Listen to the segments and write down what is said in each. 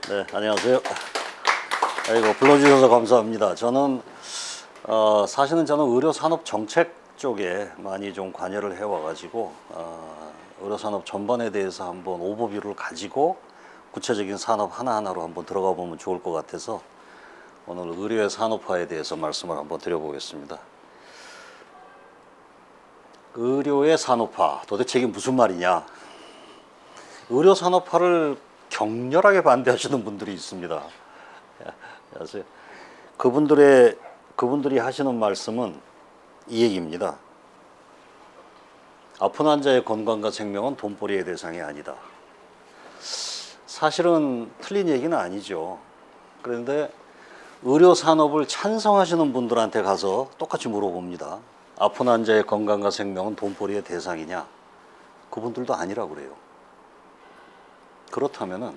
네, 안녕하세요. 아이고, 불러주셔서 감사합니다. 사실은 저는 의료산업 정책 쪽에 많이 좀 관여를 해와가지고, 의료산업 전반에 대해서 한번 오버뷰를 가지고 구체적인 산업 하나하나로 한번 들어가 보면 좋을 것 같아서 오늘 의료의 산업화에 대해서 말씀을 한번 드려보겠습니다. 의료의 산업화, 도대체 이게 무슨 말이냐? 의료 산업화를 격렬하게 반대하시는 분들이 있습니다. 안녕하세요. 그분들이 하시는 말씀은 이 얘기입니다. 아픈 환자의 건강과 생명은 돈벌이의 대상이 아니다. 사실은 틀린 얘기는 아니죠. 그런데 의료 산업을 찬성하시는 분들한테 가서 똑같이 물어봅니다. 아픈 환자의 건강과 생명은 돈벌이의 대상이냐? 그분들도 아니라고 그래요. 그렇다면은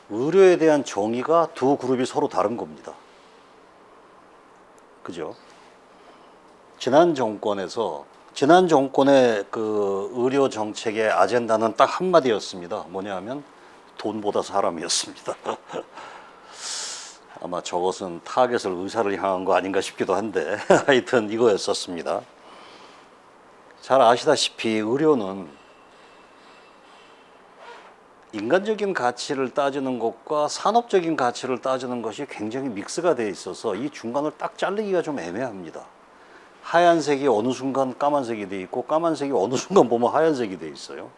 의료에 대한 정의가 두 그룹이 서로 다른 겁니다. 그죠? 지난 정권의 그 의료 정책의 아젠다는 딱 한마디였습니다. 뭐냐면 돈보다 사람이었습니다. 아마 저것은 타겟을 의사를 향한 거 아닌가 싶기도 한데 하여튼 이거였었습니다. 잘 아시다시피 의료는 인간적인 가치를 따지는 것과 산업적인 가치를 따지는 것이 굉장히 믹스가 되어 있어서 이 중간을 딱 자르기가 좀 애매합니다. 하얀색이 어느 순간 까만색이 되어 있고 까만색이 어느 순간 보면 하얀색이 되어 있어요.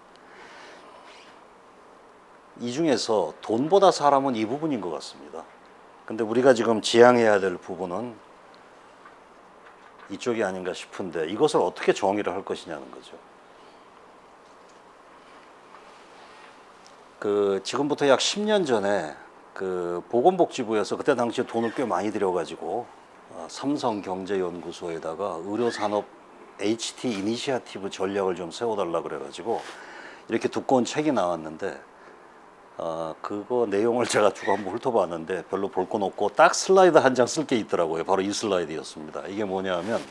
이 중에서 돈보다 사람은 이 부분인 것 같습니다. 근데 우리가 지금 지향해야 될 부분은 이쪽이 아닌가 싶은데 이것을 어떻게 정의를 할 것이냐는 거죠. 지금부터 약 10년 전에 보건복지부에서 그때 당시에 돈을 꽤 많이 들여가지고 삼성경제연구소에다가 의료산업 HT 이니시어티브 전략을 좀 세워달라 그래가지고 이렇게 두꺼운 책이 나왔는데 그거 내용을 제가 쭉 한번 훑어봤는데 별로 볼 건 없고 딱 슬라이드 한 장 쓸 게 있더라고요. 바로 이 슬라이드였습니다. 이게 뭐냐면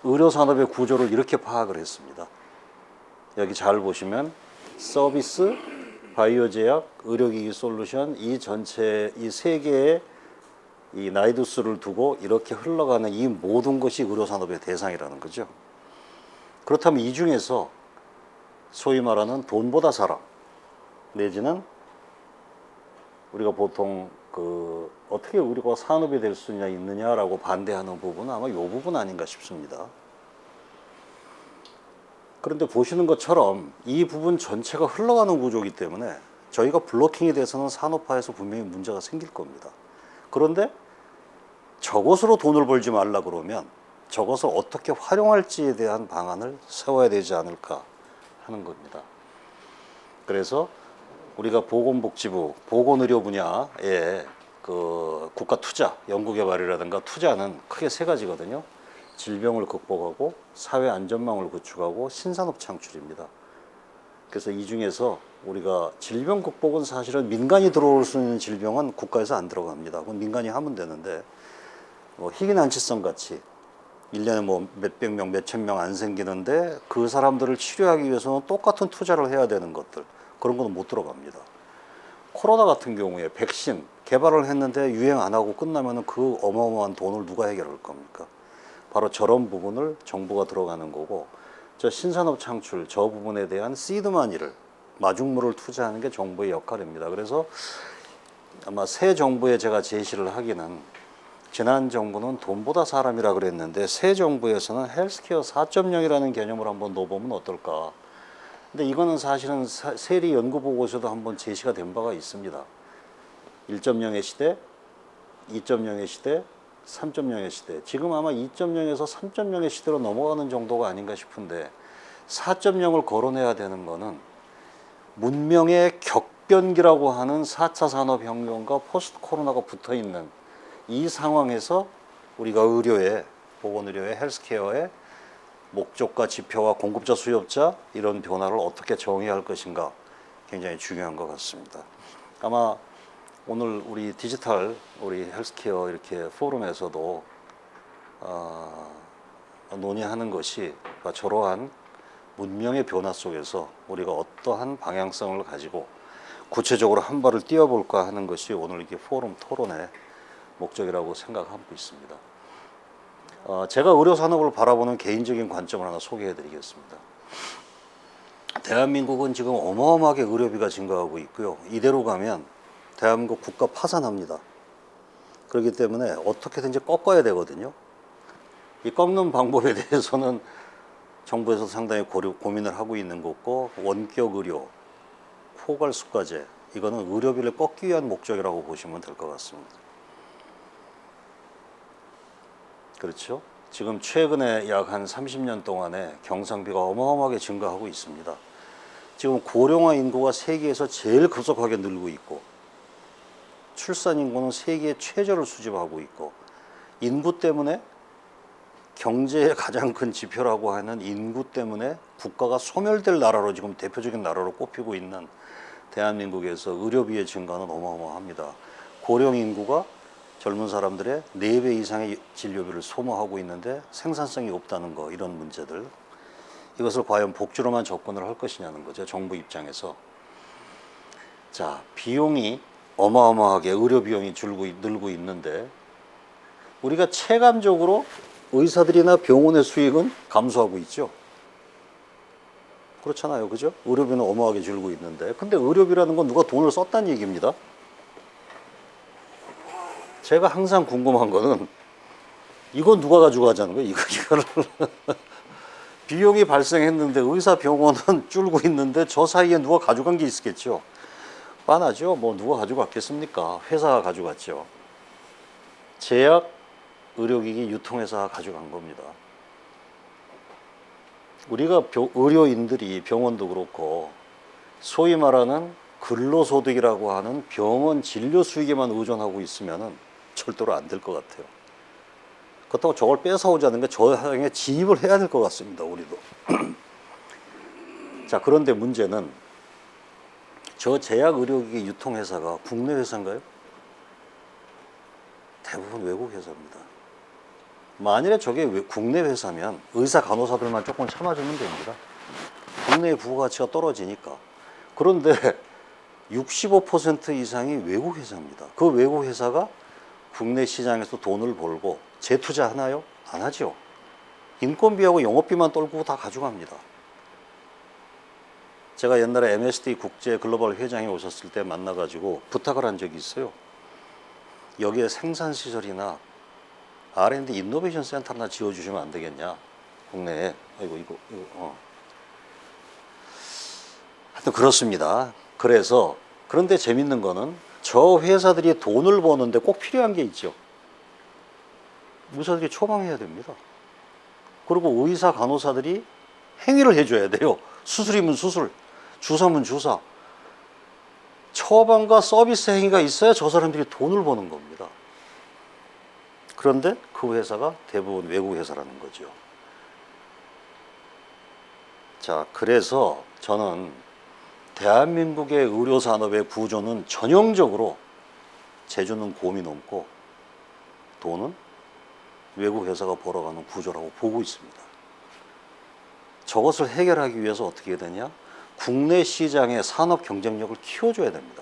의료산업의 구조를 이렇게 파악을 했습니다. 여기 잘 보시면 서비스, 바이오 제약, 의료기기 솔루션 이 전체 이 세 개의 이 나이두수를 두고 이렇게 흘러가는 이 모든 것이 의료산업의 대상이라는 거죠. 그렇다면 이 중에서 소위 말하는 돈보다 사람 내지는 우리가 보통 어떻게 우리가 산업이 될 수 있느냐라고 반대하는 부분은 아마 이 부분 아닌가 싶습니다. 그런데 보시는 것처럼 이 부분 전체가 흘러가는 구조이기 때문에 저희가 블로킹에 대해서는 산업화에서 분명히 문제가 생길 겁니다. 그런데 저것으로 돈을 벌지 말라 그러면 저것을 어떻게 활용할지에 대한 방안을 세워야 되지 않을까 하는 겁니다. 그래서 우리가 보건복지부, 보건의료 분야에 국가 투자, 연구개발이라든가 투자는 크게 세 가지거든요. 질병을 극복하고 사회 안전망을 구축하고 신산업 창출입니다. 그래서 이 중에서 우리가 질병 극복은 사실은 민간이 들어올 수 있는 질병은 국가에서 안 들어갑니다. 그건 민간이 하면 되는데 희귀난치성 같이 1년에 몇백 명, 몇천 명 안 생기는데 그 사람들을 치료하기 위해서는 똑같은 투자를 해야 되는 것들 그런 거는 못 들어갑니다. 코로나 같은 경우에 백신 개발을 했는데 유행 안 하고 끝나면 그 어마어마한 돈을 누가 해결할 겁니까? 바로 저런 부분을 정부가 들어가는 거고 저 신산업 창출 저 부분에 대한 시드머니를 마중물을 투자하는 게 정부의 역할입니다. 그래서 아마 새 정부에 제가 제시를 하기는 지난 정부는 돈보다 사람이라 그랬는데 새 정부에서는 헬스케어 4.0이라는 개념을 한번 넣어보면 어떨까. 근데 이거는 사실은 세리 연구보고서도 한번 제시가 된 바가 있습니다. 1.0의 시대, 2.0의 시대, 3.0의 시대. 지금 아마 2.0에서 3.0의 시대로 넘어가는 정도가 아닌가 싶은데 4.0을 거론해야 되는 거는 문명의 격변기라고 하는 4차 산업혁명과 포스트 코로나가 붙어있는 이 상황에서 우리가 의료에, 보건의료에, 헬스케어에 목적과 지표와 공급자, 수요자 이런 변화를 어떻게 정의할 것인가 굉장히 중요한 것 같습니다. 아마 오늘 우리 디지털 우리 헬스케어 이렇게 포럼에서도 논의하는 것이 저러한 문명의 변화 속에서 우리가 어떠한 방향성을 가지고 구체적으로 한 발을 뛰어볼까 하는 것이 오늘 이게 포럼 토론의 목적이라고 생각하고 있습니다. 제가 의료산업을 바라보는 개인적인 관점을 하나 소개해 드리겠습니다. 대한민국은 지금 어마어마하게 의료비가 증가하고 있고요. 이대로 가면 대한민국 국가 파산합니다. 그렇기 때문에 어떻게든지 꺾어야 되거든요. 이 꺾는 방법에 대해서는 정부에서 상당히 고민을 하고 있는 거고, 원격 의료, 포괄수가제, 이거는 의료비를 꺾기 위한 목적이라고 보시면 될 것 같습니다. 그렇죠? 지금 최근에 약 한 30년 동안에 경상비가 어마어마하게 증가하고 있습니다. 지금 고령화 인구가 세계에서 제일 급속하게 늘고 있고, 출산 인구는 세계 최저를 수집하고 있고, 인구 때문에 경제의 가장 큰 지표라고 하는 인구 때문에 국가가 소멸될 나라로 지금 대표적인 나라로 꼽히고 있는 대한민국에서 의료비의 증가는 어마어마합니다. 고령 인구가 젊은 사람들의 4배 이상의 진료비를 소모하고 있는데 생산성이 없다는 거, 이런 문제들, 이것을 과연 복지로만 접근을 할 것이냐는 거죠, 정부 입장에서. 자, 비용이 어마어마하게 의료 비용이 늘고 있는데 우리가 체감적으로 의사들이나 병원의 수익은 감소하고 있죠. 그렇잖아요, 그죠? 의료비는 어마어마하게 줄고 있는데, 근데 의료비라는 건 누가 돈을 썼다는 얘기입니다. 제가 항상 궁금한 거는 이건 누가 가지고 가자는 거예요, 이거를. 비용이 발생했는데 의사 병원은 줄고 있는데 저 사이에 누가 가져간 게 있겠죠. 뻔하죠. 뭐 누가 가져갔겠습니까? 회사가 가져갔죠. 제약 의료기기 유통회사가 가져간 겁니다. 우리가 의료인들이, 병원도 그렇고 소위 말하는 근로소득이라고 하는 병원 진료 수익에만 의존하고 있으면 절대로 안 될 것 같아요. 그렇다고 저걸 뺏어오자는 게 저 향에 진입을 해야 될 것 같습니다, 우리도. 자, 그런데 문제는 저 제약 의료기기 유통회사가 국내 회사인가요? 대부분 외국 회사입니다. 만일에 저게 국내 회사면 의사 간호사들만 조금 참아주면 됩니다. 국내의 부가가치가 떨어지니까. 그런데 65% 이상이 외국 회사입니다. 그 외국 회사가 국내 시장에서 돈을 벌고 재투자하나요? 안 하죠. 인건비하고 영업비만 떨고 다 가져갑니다. 제가 옛날에 MSD 국제 글로벌 회장이 오셨을 때 만나가지고 부탁을 한 적이 있어요. 여기에 생산시설이나 R&D 이노베이션 센터 하나 지어주시면 안 되겠냐, 국내에. 하여튼 그렇습니다. 그런데 재밌는 거는 저 회사들이 돈을 버는데 꼭 필요한 게 있죠. 의사들이 처방해야 됩니다. 그리고 의사 간호사들이 행위를 해줘야 돼요. 수술이면 수술, 주사면 주사. 처방과 서비스 행위가 있어야 저 사람들이 돈을 버는 겁니다. 그런데 그 회사가 대부분 외국 회사라는 거죠. 자, 그래서 저는 대한민국의 의료산업의 구조는 전형적으로 재주는 곰이 넘고 돈은 외국 회사가 벌어가는 구조라고 보고 있습니다. 저것을 해결하기 위해서 어떻게 해야 되냐? 국내 시장의 산업 경쟁력을 키워줘야 됩니다.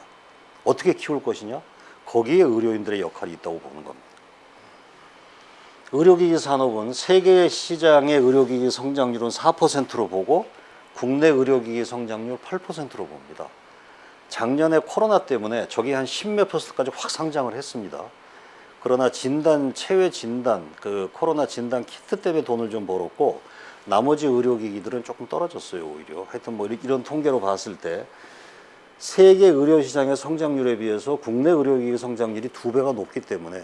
어떻게 키울 것이냐? 거기에 의료인들의 역할이 있다고 보는 겁니다. 의료기기 산업은 세계 시장의 의료기기 성장률은 4%로 보고 국내 의료기기 성장률 8%로 봅니다. 작년에 코로나 때문에 저게 한 10몇 %까지 확 상장을 했습니다. 그러나 체외 진단, 코로나 진단 키트 때문에 돈을 좀 벌었고 나머지 의료기기들은 조금 떨어졌어요, 오히려. 하여튼 뭐 이런 통계로 봤을 때 세계 의료시장의 성장률에 비해서 국내 의료기기 성장률이 2배가 높기 때문에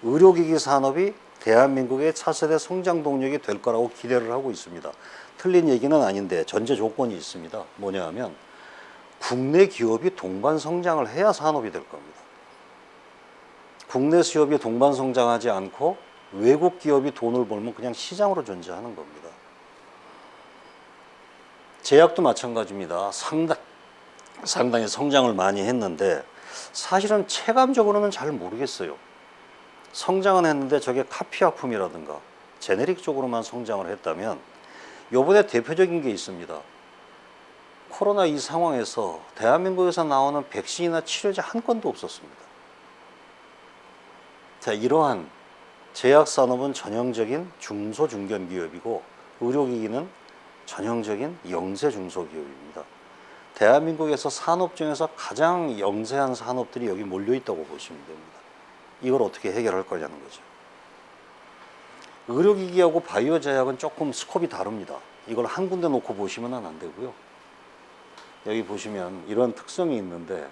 의료기기 산업이 대한민국의 차세대 성장 동력이 될 거라고 기대를 하고 있습니다. 틀린 얘기는 아닌데 전제 조건이 있습니다. 뭐냐 하면 국내 기업이 동반 성장을 해야 산업이 될 겁니다. 국내 기업이 동반 성장하지 않고 외국 기업이 돈을 벌면 그냥 시장으로 존재하는 겁니다. 제약도 마찬가지입니다. 상당히 성장을 많이 했는데 사실은 체감적으로는 잘 모르겠어요. 성장은 했는데 저게 카피화품이라든가 제네릭 쪽으로만 성장을 했다면 요번에 대표적인 게 있습니다. 코로나 이 상황에서 대한민국에서 나오는 백신이나 치료제 한 건도 없었습니다. 자, 이러한 제약산업은 전형적인 중소중견기업이고 의료기기는 전형적인 영세 중소기업입니다. 대한민국에서 산업 중에서 가장 영세한 산업들이 여기 몰려있다고 보시면 됩니다. 이걸 어떻게 해결할 거냐는 거죠. 의료기기하고 바이오 제약은 조금 스콥이 다릅니다. 이걸 한 군데 놓고 보시면 안 되고요. 여기 보시면 이런 특성이 있는데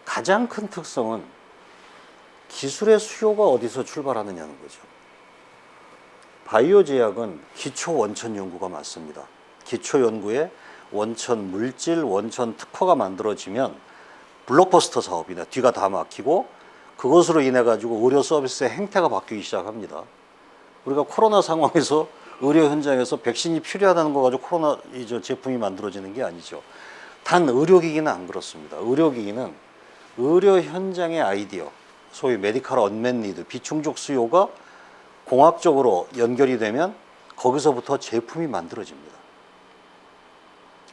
가장 큰 특성은 기술의 수요가 어디서 출발하느냐는 거죠. 바이오 제약은 기초 원천 연구가 많습니다. 기초 연구에 원천 물질, 원천 특허가 만들어지면 블록버스터 사업이나 뒤가 다 막히고 그것으로 인해 가지고 의료 서비스의 행태가 바뀌기 시작합니다. 우리가 코로나 상황에서 의료 현장에서 백신이 필요하다는 거 가지고 코로나 제품이 만들어지는 게 아니죠. 단 의료기기는 안 그렇습니다. 의료기기는 의료 현장의 아이디어, 소위 메디컬 언맷 니드, 비충족 수요가 공학적으로 연결이 되면 거기서부터 제품이 만들어집니다.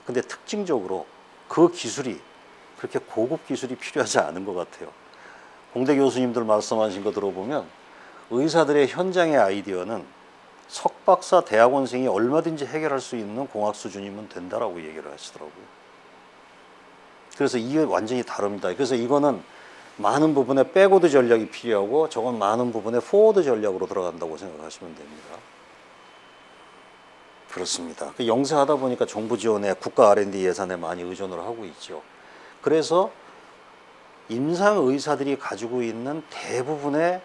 근데 특징적으로 그 기술이 그렇게 고급 기술이 필요하지 않은 것 같아요. 공대 교수님들 말씀하신 거 들어보면 의사들의 현장의 아이디어는 석박사 대학원생이 얼마든지 해결할 수 있는 공학 수준이면 된다라고 얘기를 하시더라고요. 그래서 이게 완전히 다릅니다. 그래서 이거는 많은 부분에 백워드 전략이 필요하고 저건 많은 부분에 포워드 전략으로 들어간다고 생각하시면 됩니다. 그렇습니다. 영세하다 보니까 정부 지원에 국가 R&D 예산에 많이 의존을 하고 있죠. 그래서 임상 의사들이 가지고 있는 대부분의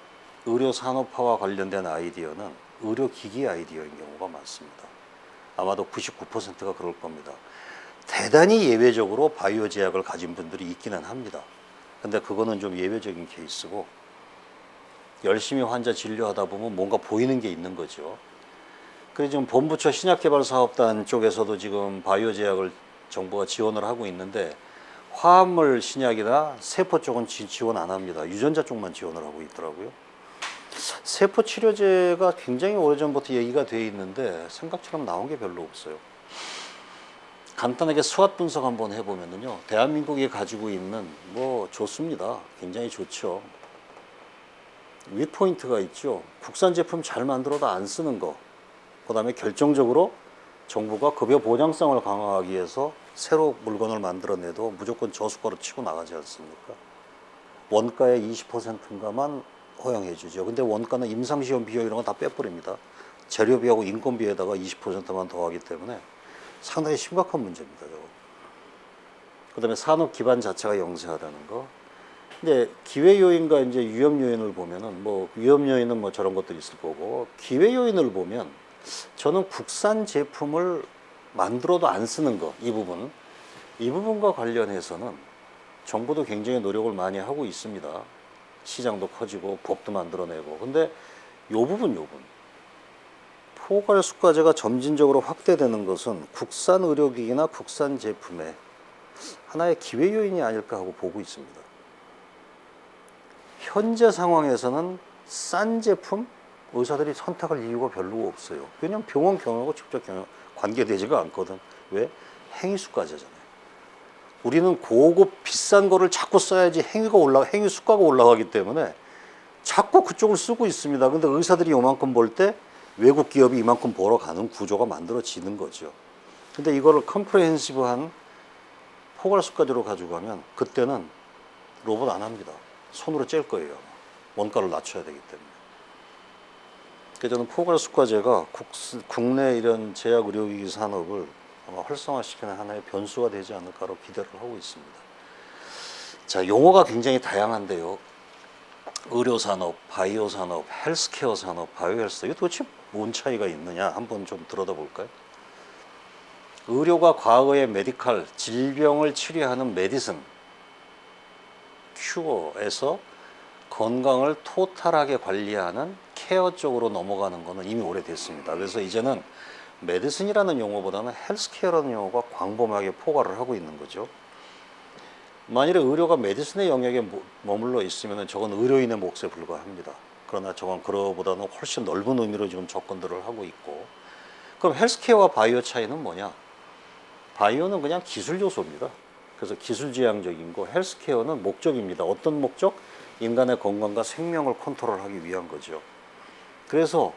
의료 산업화와 관련된 아이디어는 의료기기 아이디어인 경우가 많습니다. 아마도 99%가 그럴 겁니다. 대단히 예외적으로 바이오 제약을 가진 분들이 있기는 합니다. 근데 그거는 좀 예외적인 케이스고 열심히 환자 진료하다 보면 뭔가 보이는 게 있는 거죠. 그래서 지금 본부처 신약개발사업단 쪽에서도 지금 바이오 제약을 정부가 지원을 하고 있는데 화합물 신약이나 세포 쪽은 지원 안 합니다. 유전자 쪽만 지원을 하고 있더라고요. 세포 치료제가 굉장히 오래전부터 얘기가 돼 있는데 생각처럼 나온 게 별로 없어요. 간단하게 수학 분석 한번 해보면요. 대한민국이 가지고 있는 좋습니다. 굉장히 좋죠. 윗포인트가 있죠. 국산 제품 잘 만들어도 안 쓰는 거. 그 다음에 결정적으로 정부가 급여 보장성을 강화하기 위해서 새로 물건을 만들어내도 무조건 저수가로 치고 나가지 않습니까? 원가의 20%인가만 허용해 주죠. 근데 원가는 임상시험 비용 이런 거 다 빼버립니다. 재료비하고 인건비에다가 20%만 더하기 때문에 상당히 심각한 문제입니다. 저거. 그다음에 산업 기반 자체가 영세하다는 거. 근데 기회 요인과 이제 위험 요인을 보면은 위험 요인은 저런 것들이 있을 거고 기회 요인을 보면 저는 국산 제품을 만들어도 안 쓰는 거 이 부분과 관련해서는 정부도 굉장히 노력을 많이 하고 있습니다. 시장도 커지고 법도 만들어내고 근데 요 부분 포괄수가제가 점진적으로 확대되는 것은 국산 의료기기나 국산 제품의 하나의 기회 요인이 아닐까 하고 보고 있습니다. 현재 상황에서는 싼 제품 의사들이 선택할 이유가 별로 없어요. 왜냐하면 병원 경영하고 직접 관계되지가 않거든. 왜? 행위수가제잖아요. 우리는 고급 비싼 거를 자꾸 써야지 행위 수가가 올라가기 때문에 자꾸 그쪽을 쓰고 있습니다. 근데 의사들이 요만큼 벌 때 외국 기업이 이만큼 벌어가는 구조가 만들어지는 거죠. 근데 이거를 컴프레hen시브한 포괄수가제로 가져가면 그때는 로봇 안 합니다. 손으로 쨘 거예요. 원가를 낮춰야 되기 때문에. 그래서 저는 포괄수가제가 국내 이런 제약의료기기 산업을 아마 활성화시키는 하나의 변수가 되지 않을까로 기대를 하고 있습니다. 자, 용어가 굉장히 다양한데요. 의료산업, 바이오산업, 헬스케어 산업, 바이오헬스 이게 도대체 뭔 차이가 있느냐 한번 좀 들여다볼까요? 의료가 과거의 메디칼, 질병을 치료하는 메디슨, 큐어에서 건강을 토탈하게 관리하는 케어 쪽으로 넘어가는 거는 이미 오래됐습니다. 그래서 이제는 메디슨이라는 용어보다는 헬스케어라는 용어가 광범위하게 포괄을 하고 있는 거죠. 만일에 의료가 메디슨의 영역에 머물러 있으면 저건 의료인의 몫에 불과합니다. 그러나 저건 그거보다는 훨씬 넓은 의미로 지금 접근들을 하고 있고 그럼 헬스케어와 바이오 차이는 뭐냐? 바이오는 그냥 기술 요소입니다. 그래서 기술지향적인 거, 헬스케어는 목적입니다. 어떤 목적? 인간의 건강과 생명을 컨트롤하기 위한 거죠. 그래서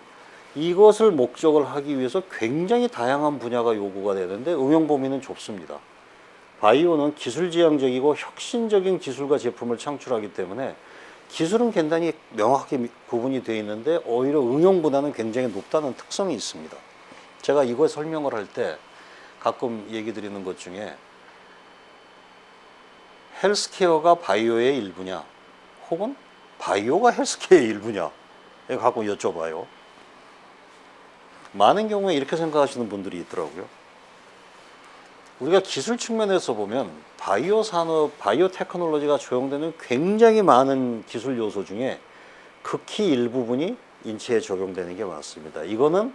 이것을 목적을 하기 위해서 굉장히 다양한 분야가 요구가 되는데 응용 범위는 좁습니다. 바이오는 기술지향적이고 혁신적인 기술과 제품을 창출하기 때문에 기술은 굉장히 명확하게 구분이 되어 있는데 오히려 응용보다는 굉장히 높다는 특성이 있습니다. 제가 이거 설명을 할 때 가끔 얘기 드리는 것 중에 헬스케어가 바이오의 일부냐 혹은 바이오가 헬스케어의 일부냐 가끔 여쭤봐요. 많은 경우에 이렇게 생각하시는 분들이 있더라고요. 우리가 기술 측면에서 보면 바이오 산업, 바이오 테크놀로지가 적용되는 굉장히 많은 기술 요소 중에 극히 일부분이 인체에 적용되는 게 맞습니다. 이거는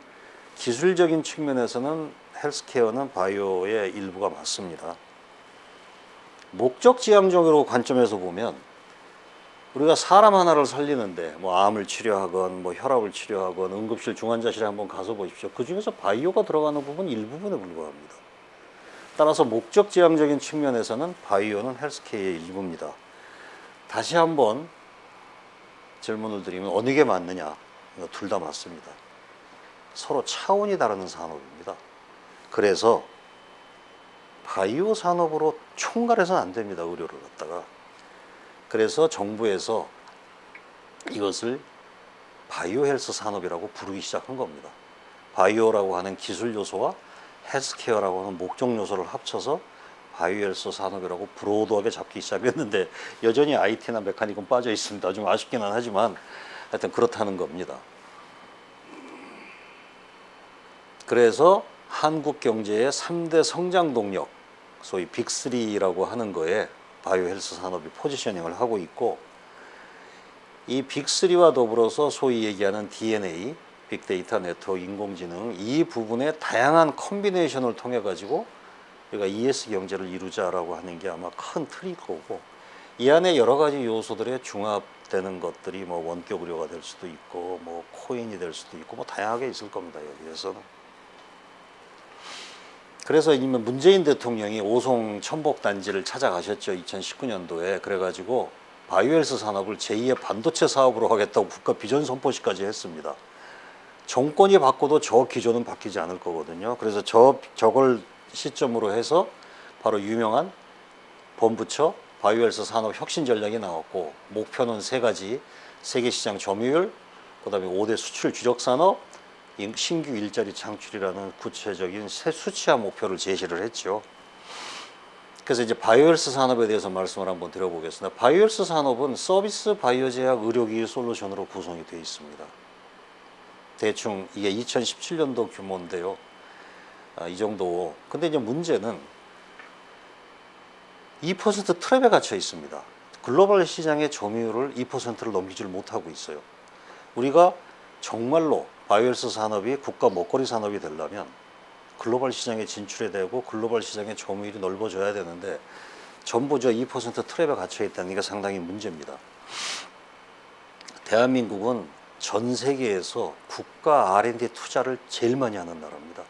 기술적인 측면에서는 헬스케어는 바이오의 일부가 맞습니다. 목적지향적으로 관점에서 보면 우리가 사람 하나를 살리는데 뭐 암을 치료하건 뭐 혈압을 치료하건 응급실 중환자실에 한번 가서 보십시오. 그 중에서 바이오가 들어가는 부분 일부분에 불과합니다. 따라서 목적지향적인 측면에서는 바이오는 헬스케어의 일부입니다. 다시 한번 질문을 드리면 어느 게 맞느냐? 둘 다 맞습니다. 서로 차원이 다른 산업입니다. 그래서 바이오 산업으로 총괄해서는 안 됩니다. 의료를 갖다가. 그래서 정부에서 이것을 바이오 헬스 산업이라고 부르기 시작한 겁니다. 바이오라고 하는 기술 요소와 헬스케어라고 하는 목적 요소를 합쳐서 바이오 헬스 산업이라고 브로드하게 잡기 시작했는데 여전히 IT나 메카닉은 빠져 있습니다. 좀 아쉽기는 하지만 하여튼 그렇다는 겁니다. 그래서 한국 경제의 3대 성장 동력, 소위 빅3라고 하는 거에 바이오 헬스 산업이 포지셔닝을 하고 있고 이 빅3와 더불어서 소위 얘기하는 DNA, 빅데이터 네트워크, 인공지능 이 부분의 다양한 콤비네이션을 통해 가지고 우리가 ES 경제를 이루자라고 하는 게 아마 큰 틀일 거고 이 안에 여러 가지 요소들의 중합되는 것들이 뭐 원격 의료가 될 수도 있고 뭐 코인이 될 수도 있고 뭐 다양하게 있을 겁니다. 여기에서는. 그래서 이미 문재인 대통령이 오송 천복 단지를 찾아가셨죠. 2019년도에. 그래가지고 바이오헬스 산업을 제2의 반도체 사업으로 하겠다고 국가 비전 선포식까지 했습니다. 정권이 바꿔도 저 기조는 바뀌지 않을 거거든요. 그래서 저걸 시점으로 해서 바로 유명한 범부처 바이오헬스 산업 혁신 전략이 나왔고 목표는 3가지 세계시장 점유율, 그 다음에 5대 수출 주력 산업, 신규 일자리 창출이라는 구체적인 수치화 목표를 제시를 했죠. 그래서 이제 바이오헬스 산업에 대해서 말씀을 한번 드려보겠습니다. 바이오헬스 산업은 서비스 바이오제약 의료기기 솔루션으로 구성이 되어 있습니다. 대충 이게 2017년도 규모인데요. 이 정도. 근데 이제 문제는 2% 트랩에 갇혀 있습니다. 글로벌 시장의 점유율을 2%를 넘기지를 못하고 있어요. 우리가 정말로 바이오헬스 산업이 국가 먹거리 산업이 되려면 글로벌 시장에 진출해야 되고 글로벌 시장의 점유율이 넓어져야 되는데 전부 저 2% 트랩에 갇혀 있다는 게 상당히 문제입니다. 대한민국은 전 세계에서 국가 R&D 투자를 제일 많이 하는 나라입니다.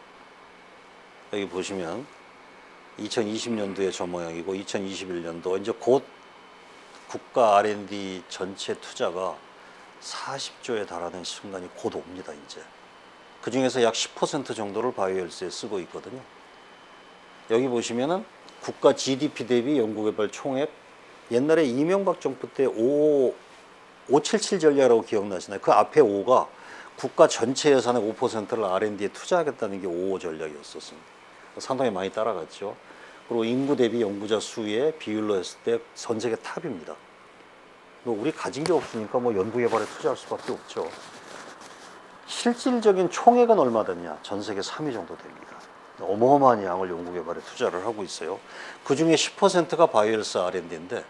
여기 보시면 2020년도에 저 모양이고 2021년도 이제 곧 국가 R&D 전체 투자가 40조에 달하는 순간이 곧 옵니다. 이제 그 중에서 약 10% 정도를 바이오헬스에 쓰고 있거든요. 여기 보시면은 국가 GDP 대비 연구개발 총액 옛날에 이명박 정부 때 577 전략이라고 기억나시나요? 그 앞에 5가 국가 전체 예산의 5%를 R&D에 투자하겠다는 게 5 전략이었었습니다. 상당히 많이 따라갔죠. 그리고 인구 대비 연구자 수의 비율로 했을 때 전 세계 탑입니다. 우리 가진 게 없으니까 뭐 연구개발에 투자할 수밖에 없죠. 실질적인 총액은 얼마 되냐? 전 세계 3위 정도 됩니다. 어마어마한 양을 연구개발에 투자를 하고 있어요. 그 중에 10%가 바이오헬스 R&D인데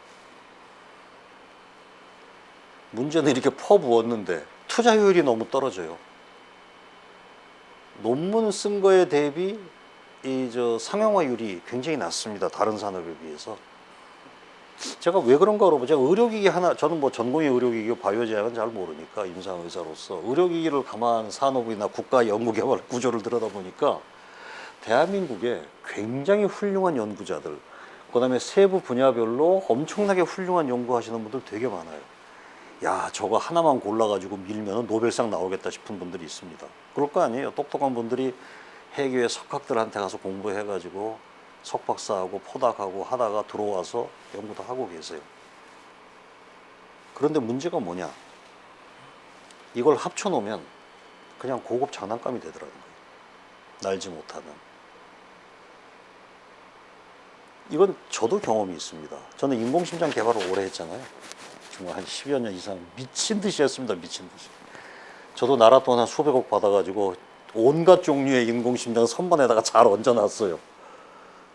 문제는 이렇게 퍼부었는데 투자효율이 너무 떨어져요. 논문 쓴 거에 대비 상용화율이 굉장히 낮습니다. 다른 산업에 비해서. 제가 왜 그런가 그러면 제가 의료기기 하나, 저는 뭐 전공의 의료기기 바이오제약은 잘 모르니까 임상의사로서 의료기기를 가만 산업이나 국가 연구개발 구조를 들여다보니까 대한민국에 굉장히 훌륭한 연구자들, 그다음에 세부 분야별로 엄청나게 훌륭한 연구하시는 분들 되게 많아요. 야, 저거 하나만 골라가지고 밀면 노벨상 나오겠다 싶은 분들이 있습니다. 그럴 거 아니에요. 똑똑한 분들이 해외 석학들한테 가서 공부해가지고 석박사하고 포닥하고 하다가 들어와서 연구도 하고 계세요. 그런데 문제가 뭐냐? 이걸 합쳐놓으면 그냥 고급 장난감이 되더라는 거예요. 날지 못하는. 이건 저도 경험이 있습니다. 저는 인공심장 개발을 오래 했잖아요. 정말 한 10여 년 이상 미친 듯이 했습니다. 미친 듯이. 저도 나라 돈 한 수백억 받아가지고 온갖 종류의 인공심장 선반에다가 잘 얹어놨어요.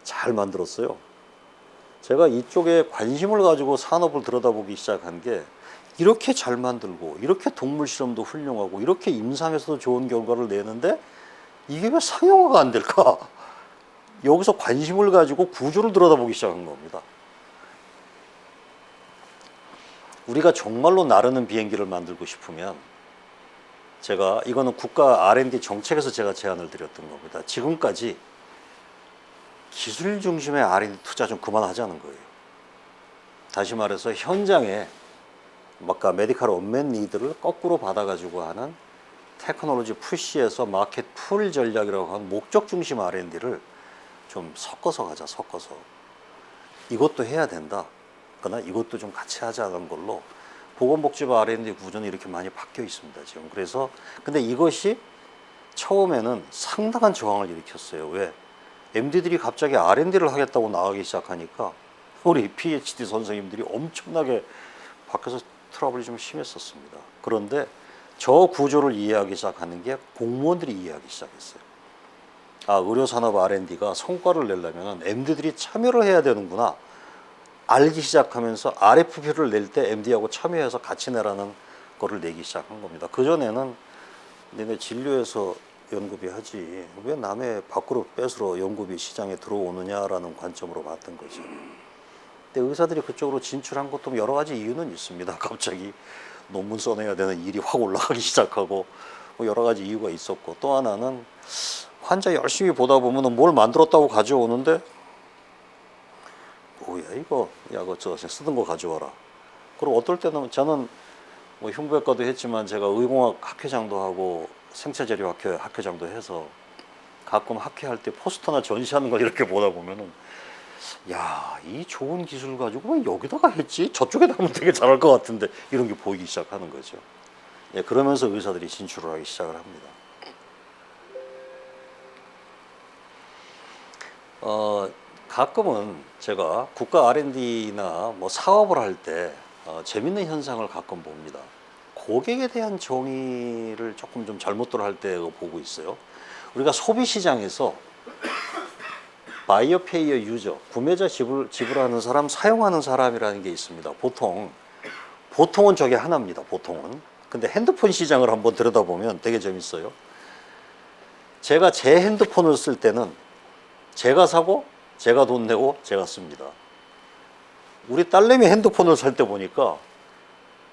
잘 만들었어요. 제가 이쪽에 관심을 가지고 산업을 들여다보기 시작한 게 이렇게 잘 만들고 이렇게 동물 실험도 훌륭하고 이렇게 임상에서도 좋은 결과를 내는데 이게 왜 상용화가 안 될까? 여기서 관심을 가지고 구조를 들여다보기 시작한 겁니다. 우리가 정말로 나르는 비행기를 만들고 싶으면 제가 이거는 국가 R&D 정책에서 제가 제안을 드렸던 겁니다. 지금까지 기술 중심의 R&D 투자 좀 그만하자는 거예요. 다시 말해서 현장에 아까 메디컬 언맷 니드를 거꾸로 받아가지고 하는 테크놀로지 푸시에서 마켓 풀 전략이라고 하는 목적 중심 R&D를 좀 섞어서 가자. 섞어서 이것도 해야 된다. 그러나 이것도 좀 같이 하자는 걸로 보건복지부 R&D 구조는 이렇게 많이 바뀌어 있습니다. 지금. 그래서 근데 이것이 처음에는 상당한 저항을 일으켰어요. 왜? MD들이 갑자기 R&D를 하겠다고 나가기 시작하니까 우리 PhD 선생님들이 엄청나게 밖에서 트러블이 좀 심했었습니다. 그런데 저 구조를 이해하기 시작하는 게 공무원들이 이해하기 시작했어요. 아, 의료산업 R&D가 성과를 내려면 MD들이 참여를 해야 되는구나. 알기 시작하면서 RFP를 낼 때 MD하고 참여해서 같이 내라는 거를 내기 시작한 겁니다. 그전에는 너네 진료에서 연구비 하지 왜 남의 밖으로 뺏으러 연구비 시장에 들어오느냐라는 관점으로 봤던 거죠. 근데 의사들이 그쪽으로 진출한 것도 여러 가지 이유는 있습니다. 갑자기 논문 써내야 되는 일이 확 올라가기 시작하고 뭐 여러 가지 이유가 있었고, 또 하나는 환자 열심히 보다 보면 뭘 만들었다고 가져오는데 뭐야 이거, 야 그거 저 쓰던 거 가져와라. 그리고 어떨 때는 저는 뭐 흉부외과도 했지만 제가 의공학 학회장도 하고 생체재료 학회장도 해서 가끔 학회할 때 포스터나 전시하는 걸 이렇게 보다 보면은 야, 이 좋은 기술 가지고 왜 여기다가 했지? 저쪽에다 하면 되게 잘할 것 같은데 이런 게 보이기 시작하는 거죠. 예, 그러면서 의사들이 진출을 하기 시작을 합니다. 가끔은 제가 국가 R&D나 뭐 사업을 할 때 재밌는 현상을 가끔 봅니다. 고객에 대한 정의를 조금 좀 잘못들 할 때 보고 있어요. 우리가 소비 시장에서 바이어 페이어 유저, 구매자 지불하는 사람, 사용하는 사람이라는 게 있습니다. 보통은 저게 하나입니다. 보통은. 근데 핸드폰 시장을 한번 들여다보면 되게 재밌어요. 제가 제 핸드폰을 쓸 때는 제가 사고 제가 돈 내고 제가 씁니다. 우리 딸내미 핸드폰을 살 때 보니까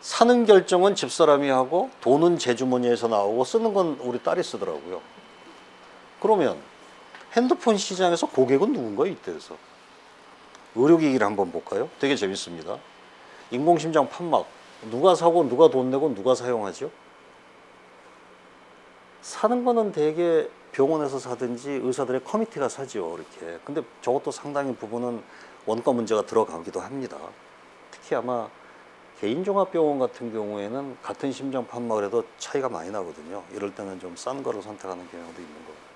사는 결정은 집사람이 하고 돈은 제 주머니에서 나오고 쓰는 건 우리 딸이 쓰더라고요. 그러면 핸드폰 시장에서 고객은 누군가요? 이때에서 의료기기를 한번 볼까요? 되게 재밌습니다. 인공심장 판막 누가 사고 누가 돈 내고 누가 사용하죠? 사는 거는 대개 병원에서 사든지 의사들의 커미티가 사죠. 이렇게. 근데 저것도 상당히 부분은 원가 문제가 들어가기도 합니다. 특히 아마 개인종합병원 같은 경우에는 같은 심장 판막을 해도 차이가 많이 나거든요. 이럴 때는 좀 싼 거를 선택하는 경우도 있는 거예요.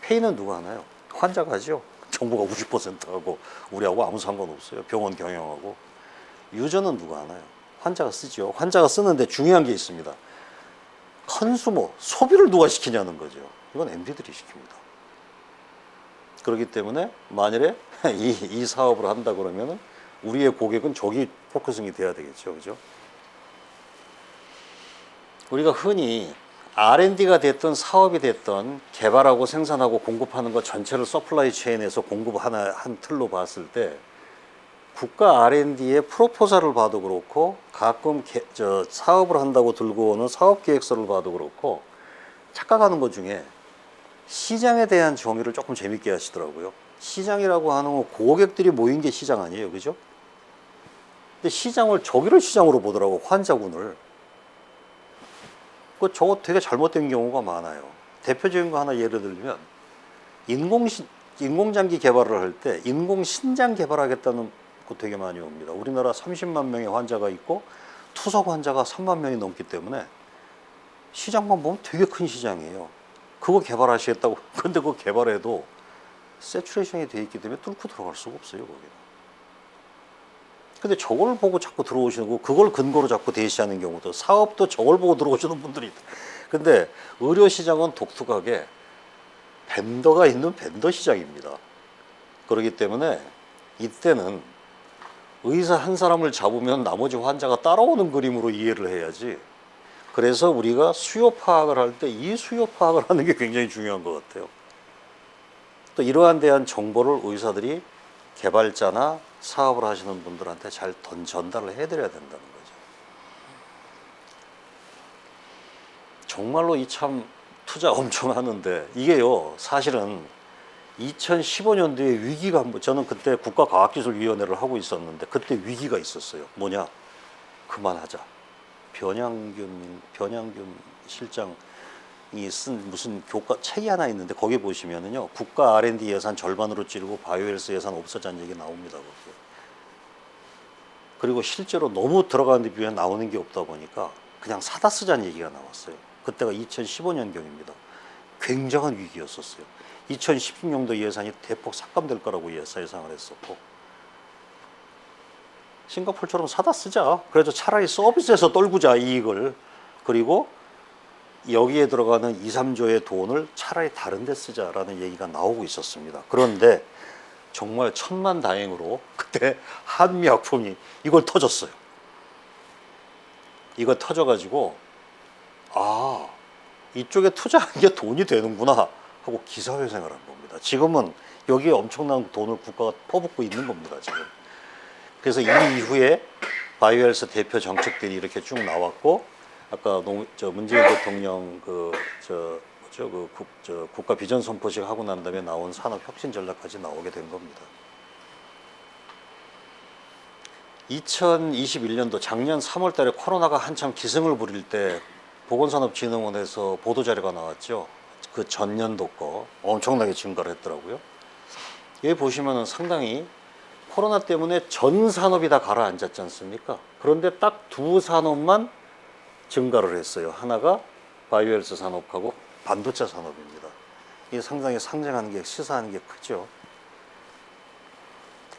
페이는 누가 하나요? 환자가 하죠. 정부가 50%하고 우리하고 아무 상관없어요. 병원 경영하고. 유저는 누가 하나요? 환자가 쓰죠. 환자가 쓰는데 중요한 게 있습니다. 컨슈머, 소비를 누가 시키냐는 거죠. 이건 MD들이 시킵니다. 그렇기 때문에 만일에 이 사업을 한다 그러면 우리의 고객은 저기 포커싱이 돼야 되겠죠. 그죠? 우리가 흔히 R&D가 됐든 사업이 됐든 개발하고 생산하고 공급하는 것 전체를 서플라이 체인에서 공급하는 한 틀로 봤을 때 국가 R&D의 프로포설을 봐도 그렇고 가끔 사업을 한다고 들고 오는 사업 계획서를 봐도 그렇고 착각하는 것 중에 시장에 대한 정의를 조금 재밌게 하시더라고요. 시장이라고 하는 건 고객들이 모인 게 시장 아니에요, 그죠? 근데 시장을 저기를 시장으로 보더라고, 환자군을. 저거 되게 잘못된 경우가 많아요. 대표적인 거 하나 예를 들면 인공장기 개발을 할 때 인공신장 개발하겠다는 거 되게 많이 옵니다. 우리나라 30만 명의 환자가 있고 투석 환자가 3만 명이 넘기 때문에 시장만 보면 되게 큰 시장이에요. 그거 개발하시겠다고. 근데 그거 개발해도 세츄레이션이 돼 있기 때문에 뚫고 들어갈 수가 없어요, 거기는. 근데 저걸 보고 자꾸 들어오시는 거, 그걸 근거로 자꾸 대시하는 경우도, 사업도 저걸 보고 들어오시는 분들이 있다. 근데 의료 시장은 독특하게 벤더가 있는 벤더 시장입니다. 그렇기 때문에 이때는 의사 한 사람을 잡으면 나머지 환자가 따라오는 그림으로 이해를 해야지. 그래서 우리가 수요 파악을 할 때 이 수요 파악을 하는 게 굉장히 중요한 것 같아요. 또 이러한 대한 정보를 의사들이 개발자나 사업을 하시는 분들한테 잘 전달을 해드려야 된다는 거죠. 정말로 이 참 투자 엄청 하는데, 이게요 사실은 2015년도에 위기가 저는 그때 국가과학기술위원회를 하고 있었는데 그때 위기가 있었어요. 뭐냐, 그만하자. 변양균 실장이 쓴 무슨 교과 책이 하나 있는데, 거기 보시면은요 국가 R&D 예산 절반으로 줄이고 바이오헬스 예산 없어진 얘기 나옵니다. 거기에. 그리고 실제로 너무 들어가는데 비해 나오는 게 없다 보니까 그냥 사다 쓰자는 얘기가 나왔어요. 그때가 2015년경입니다. 굉장한 위기였었어요. 2016년도 예산이 대폭 삭감될 거라고 예상을 했었고, 싱가포르처럼 사다 쓰자. 그래서 차라리 서비스에서 떨구자, 이익을. 그리고 여기에 들어가는 2, 3조의 돈을 차라리 다른 데 쓰자라는 얘기가 나오고 있었습니다. 그런데 정말 천만다행으로 그때 한미약품이 이걸 터졌어요. 이거 터져가지고 아, 이쪽에 투자한 게 돈이 되는구나 하고 기사회생을 한 겁니다. 지금은 여기에 엄청난 돈을 국가가 퍼붓고 있는 겁니다, 지금. 그래서 이 이후에 바이오헬스 대표 정책들이 이렇게 쭉 나왔고, 아까 문재인 대통령 국가 비전 선포식 하고 난 다음에 나온 산업 혁신 전략까지 나오게 된 겁니다. 2021년도 작년 3월 달에 코로나가 한참 기승을 부릴 때 보건산업진흥원에서 보도자료가 나왔죠. 그 전년도 거 엄청나게 증가를 했더라고요. 여기 보시면은 상당히 코로나 때문에 전 산업이 다 가라앉았지 않습니까? 그런데 딱 두 산업만 증가를 했어요. 하나가 바이오헬스 산업하고 반도체 산업입니다. 이게 상당히 상징하는 게, 시사하는 게 크죠.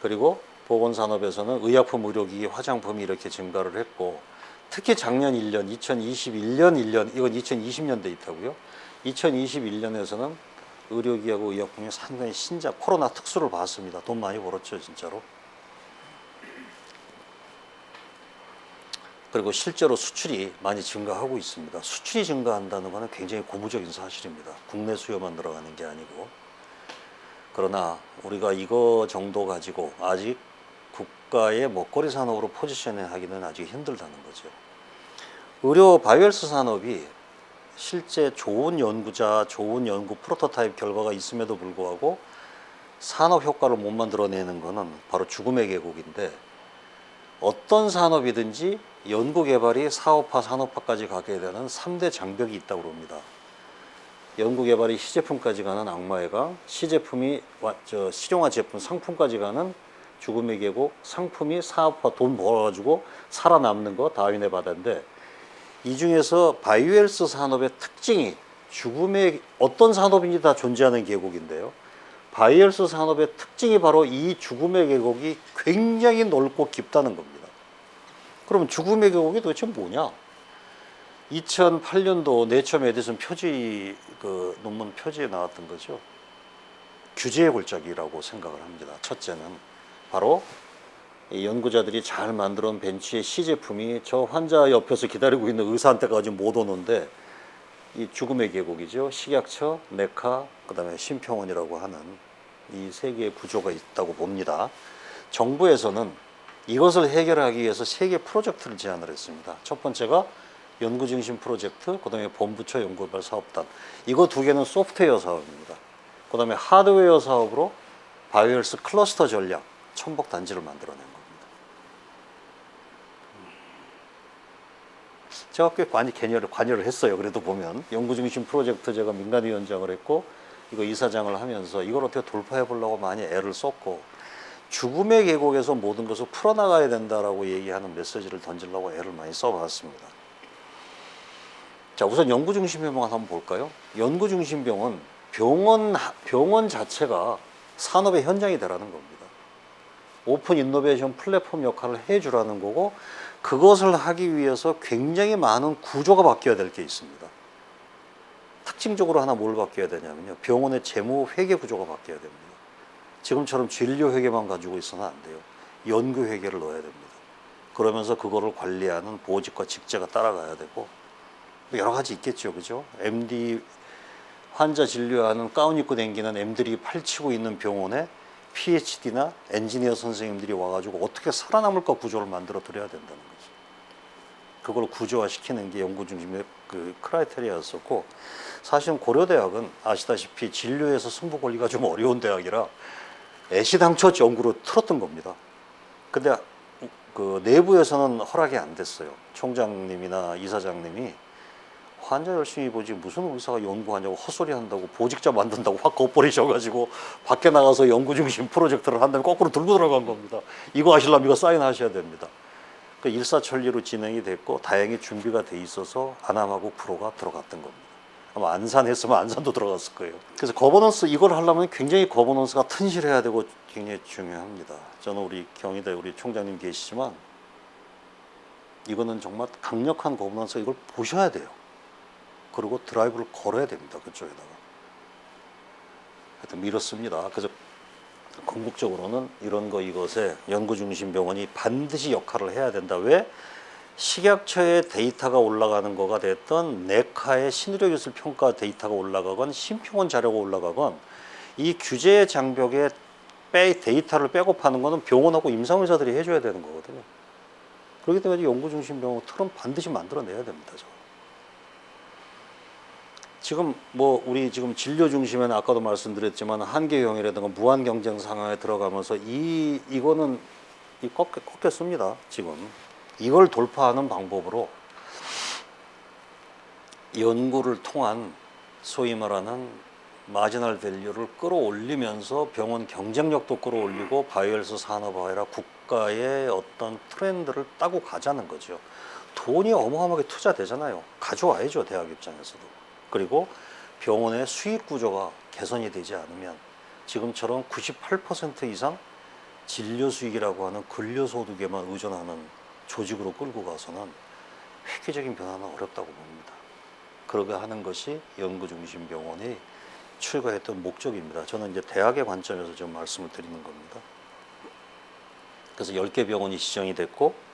그리고 보건산업에서는 의약품, 의료기기, 화장품이 이렇게 증가를 했고, 특히 작년 1년, 2021년 1년, 이건 2020년 데이터고요. 2021년에서는 의료기하고 의약품이 상당히 코로나 특수를 봤습니다. 돈 많이 벌었죠, 진짜로. 그리고 실제로 수출이 많이 증가하고 있습니다. 수출이 증가한다는 것은 굉장히 고무적인 사실입니다. 국내 수요만 들어가는 게 아니고. 그러나 우리가 이거 정도 가지고 아직 국가의 먹거리 산업으로 포지셔닝하기는 아직 힘들다는 거죠. 의료 바이오헬스 산업이 실제 좋은 연구자, 좋은 연구 프로토타입 결과가 있음에도 불구하고 산업 효과를 못 만들어내는 것은 바로 죽음의 계곡인데, 어떤 산업이든지 연구 개발이 사업화, 산업화까지 가게 되는 3대 장벽이 있다고 합니다. 연구 개발이 시제품까지 가는 악마의 강, 시제품이 실용화 제품, 상품까지 가는 죽음의 계곡, 상품이 사업화, 돈 벌어가지고 살아남는 거 다윈의 바다인데, 이 중에서 바이오헬스 산업의 특징이 죽음의 어떤 산업인지 다 존재하는 계곡인데요. 바이오헬스 산업의 특징이 바로 이 죽음의 계곡이 굉장히 넓고 깊다는 겁니다. 그럼 죽음의 계곡이 도대체 뭐냐? 2008년도 네처 메디슨 표지, 논문 표지에 나왔던 거죠. 규제의 골짜기라고 생각을 합니다. 첫째는 바로 이 연구자들이 잘 만들어 놓은 벤치의 시제품이 저 환자 옆에서 기다리고 있는 의사한테까지 못 오는데, 이 죽음의 계곡이죠. 식약처, 내카, 그 다음에 심평원이라고 하는 이 세 개의 구조가 있다고 봅니다. 정부에서는 이것을 해결하기 위해서 세 개 프로젝트를 제안을 했습니다. 첫 번째가 연구중심 프로젝트, 그 다음에 본부처 연구개발 사업단. 이거 두 개는 소프트웨어 사업입니다. 그 다음에 하드웨어 사업으로 바이오헬스 클러스터 전략, 첨복 단지를 만들어낸 겁니다. 제가 꽤 많이 관여를 했어요. 그래도 보면 연구중심 프로젝트 제가 민간위원장을 했고 이거 이사장을 하면서 이걸 어떻게 돌파해 보려고 많이 애를 썼고 죽음의 계곡에서 모든 것을 풀어나가야 된다라고 얘기하는 메시지를 던지려고 애를 많이 써봤습니다. 자, 우선 연구중심병원 한번 볼까요? 연구중심병원 병원 자체가 산업의 현장이 되라는 겁니다. 오픈 인노베이션 플랫폼 역할을 해주라는 거고 그것을 하기 위해서 굉장히 많은 구조가 바뀌어야 될 게 있습니다. 특징적으로 하나 뭘 바뀌어야 되냐면요. 병원의 재무 회계 구조가 바뀌어야 됩니다. 지금처럼 진료 회계만 가지고 있어는 안 돼요. 연구 회계를 넣어야 됩니다. 그러면서 그거를 관리하는 보직과 직제가 따라가야 되고 여러 가지 있겠죠. 그죠? MD 환자 진료하는 가운 입고 다니는 MD들이 팔치고 있는 병원에 PhD나 엔지니어 선생님들이 와가지고 어떻게 살아남을까 구조를 만들어 드려야 된다는 거죠. 그걸 구조화시키는 게 연구중심의 그 크라이테리아였었고 사실은 고려대학은 아시다시피 진료에서 승부 권리가 좀 어려운 대학이라 애시당초 연구로 틀었던 겁니다. 근데 그 내부에서는 허락이 안 됐어요. 총장님이나 이사장님이 환자 열심히 보지 무슨 의사가 연구하냐고 헛소리 한다고 보직자 만든다고 확 거버리셔가지고 밖에 나가서 연구중심 프로젝트를 한다면 거꾸로 들고 들어간 겁니다. 이거 하시려면 이거 사인하셔야 됩니다. 그 일사천리로 진행이 됐고 다행히 준비가 돼 있어서 안암하고 구로가 들어갔던 겁니다. 아마 안산 했으면 안산도 들어갔을 거예요. 그래서 거버넌스 이걸 하려면 굉장히 거버넌스가 튼실해야 되고 굉장히 중요합니다. 저는 우리 경희대 우리 총장님 계시지만 이거는 정말 강력한 거버넌스 이걸 보셔야 돼요. 그리고 드라이브를 걸어야 됩니다. 그쪽에다가. 하여튼 밀었습니다. 그래서 궁극적으로는 이런 거 이것에 연구중심병원이 반드시 역할을 해야 된다. 왜? 식약처의 데이터가 올라가는 거가 됐던 네카의 신의료기술 평가 데이터가 올라가건 심평원 자료가 올라가건 이 규제 장벽에 데이터를 백업하는 거는 병원하고 임상의사들이 해줘야 되는 거거든요. 그렇기 때문에 연구중심병원 틀은 반드시 만들어내야 됩니다. 지금 뭐 우리 지금 진료 중심에는 아까도 말씀드렸지만 한계형이라든가 무한 경쟁 상황에 들어가면서 이거는 꺾였습니다. 지금 이걸 돌파하는 방법으로 연구를 통한 소위 말하는 마지널 밸류를 끌어올리면서 병원 경쟁력도 끌어올리고 바이오헬스 산업화라 국가의 어떤 트렌드를 따고 가자는 거죠. 돈이 어마어마하게 투자되잖아요. 가져와야죠. 대학 입장에서도. 그리고 병원의 수익 구조가 개선이 되지 않으면 지금처럼 98% 이상 진료 수익이라고 하는 근로소득에만 의존하는 조직으로 끌고 가서는 획기적인 변화는 어렵다고 봅니다. 그러게 하는 것이 연구중심 병원이 출가했던 목적입니다. 저는 이제 대학의 관점에서 좀 말씀을 드리는 겁니다. 그래서 10개 병원이 지정이 됐고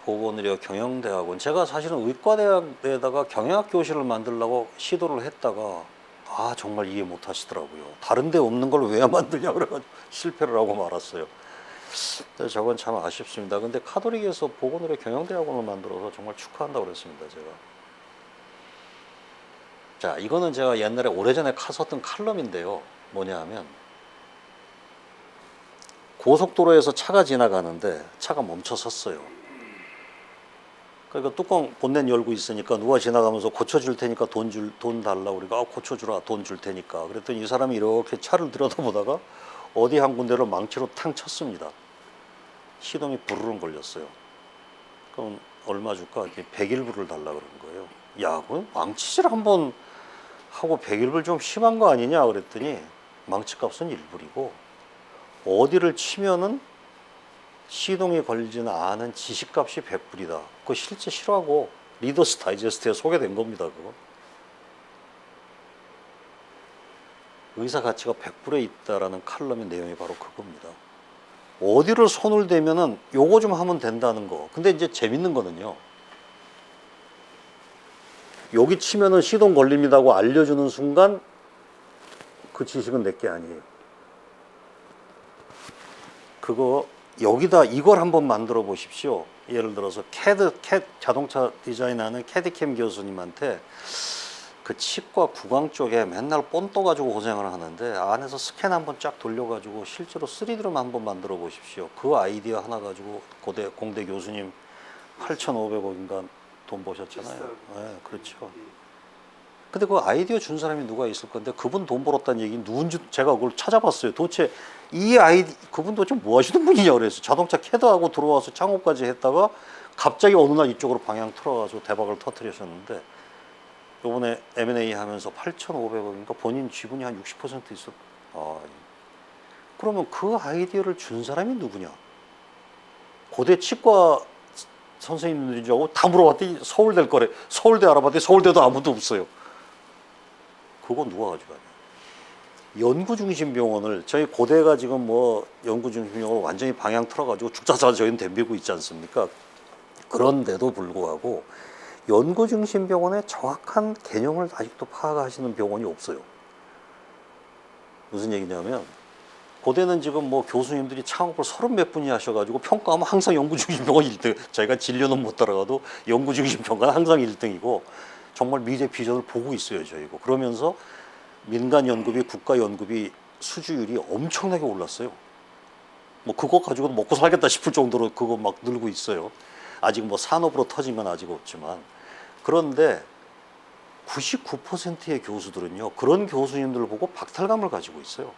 보건의료 경영대학원 제가 사실은 의과대학에다가 경영학 교실을 만들려고 시도를 했다가 정말 이해 못 하시더라고요. 다른 데 없는 걸 왜 만드냐 그래가지고 실패를 하고 말았어요. 저건 참 아쉽습니다. 근데 카톨릭에서 보건의료 경영대학원을 만들어서 정말 축하한다고 그랬습니다. 제가. 자, 이거는 제가 옛날에 오래전에 썼던 칼럼인데요. 뭐냐 하면 고속도로에서 차가 지나가는데 차가 멈춰 섰어요. 그러니까 뚜껑 본넷 열고 있으니까 누가 지나가면서 고쳐줄 테니까 돈 달라고 그러니까 고쳐주라 돈 줄 테니까 그랬더니 이 사람이 이렇게 차를 들여다보다가 어디 한 군데로 망치로 탕 쳤습니다. 시동이 부르릉 걸렸어요. 그럼 얼마 줄까? 101불을 달라 그런 거예요. 야, 그건 망치질 한번 하고 101불 좀 심한 거 아니냐 그랬더니 망치값은 1불이고 어디를 치면은 시동이 걸리지는 않은 지시값이 100불이다. 그거 실제 실화고 리더스 다이제스트에 소개된 겁니다. 그거. 의사 가치가 100불에 있다라는 칼럼의 내용이 바로 그겁니다. 어디를 손을 대면은 요거 좀 하면 된다는 거. 근데 이제 재밌는 거는요. 여기 치면은 시동 걸립니다고 알려주는 순간 그 지식은 내게 아니에요. 그거 여기다 이걸 한번 만들어 보십시오. 예를 들어서 자동차 디자인하는 캐디캠 교수님한테 그 치과 구강 쪽에 맨날 본 떠가지고 고생을 하는데 안에서 스캔 한번 쫙 돌려가지고 실제로 3D로만 한번 만들어 보십시오. 그 아이디어 하나 가지고 공대 교수님 8,500억인가 돈 버셨잖아요. 네, 그렇죠. 근데 그 아이디어 준 사람이 누가 있을 건데 그분 돈 벌었다는 얘기 누군지 제가 그걸 찾아봤어요. 도대체 그분 도대체 뭐 하시는 분이냐 그래서 자동차 캐드하고 들어와서 창업까지 했다가 갑자기 어느 날 이쪽으로 방향 틀어가지고 대박을 터뜨리셨는데 요번에 M&A 하면서 8,500억인가 본인 지분이 한 60% 있어. 그러면 그 아이디어를 준 사람이 누구냐? 고대 치과 선생님들인 줄 알고 다 물어봤더니 서울대일 거래. 서울대 알아봤더니 서울대도 아무도 없어요. 그건 누가 가져가냐? 연구중심병원을 저희 고대가 지금 뭐 연구중심병원을 완전히 방향 틀어가지고 죽자사 저희는 덤비고 있지 않습니까? 그런데도 불구하고 연구중심병원의 정확한 개념을 아직도 파악하시는 병원이 없어요. 무슨 얘기냐면 고대는 지금 뭐 교수님들이 창업을 30몇 분이 하셔가지고 평가하면 항상 연구중심병원 1등. 저희가 진료는 못 따라가도 연구중심평가는 항상 1등이고 정말 미래 비전을 보고 있어요 저희고. 그러면서 민간 연구비, 국가 연구비 수주율이 엄청나게 올랐어요. 뭐 그거 가지고 먹고 살겠다 싶을 정도로 그거 막 늘고 있어요. 아직 뭐 산업으로 터진 건 아직 없지만. 그런데 99%의 교수들은요 그런 교수님들을 보고 박탈감을 가지고 있어요.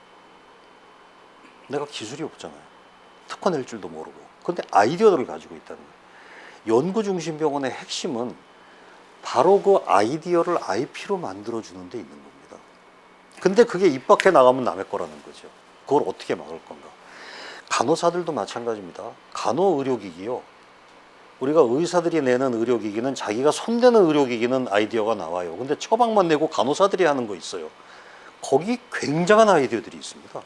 내가 기술이 없잖아요. 특허 낼 줄도 모르고. 그런데 아이디어들을 가지고 있다는 거예요. 연구중심병원의 핵심은 바로 그 아이디어를 IP로 만들어주는 데 있는 겁니다. 근데 그게 입 밖에 나가면 남의 거라는 거죠. 그걸 어떻게 막을 건가. 간호사들도 마찬가지입니다. 간호의료기기요. 우리가 의사들이 내는 의료기기는 자기가 손대는 의료기기는 아이디어가 나와요. 근데 처방만 내고 간호사들이 하는 거 있어요. 거기 굉장한 아이디어들이 있습니다.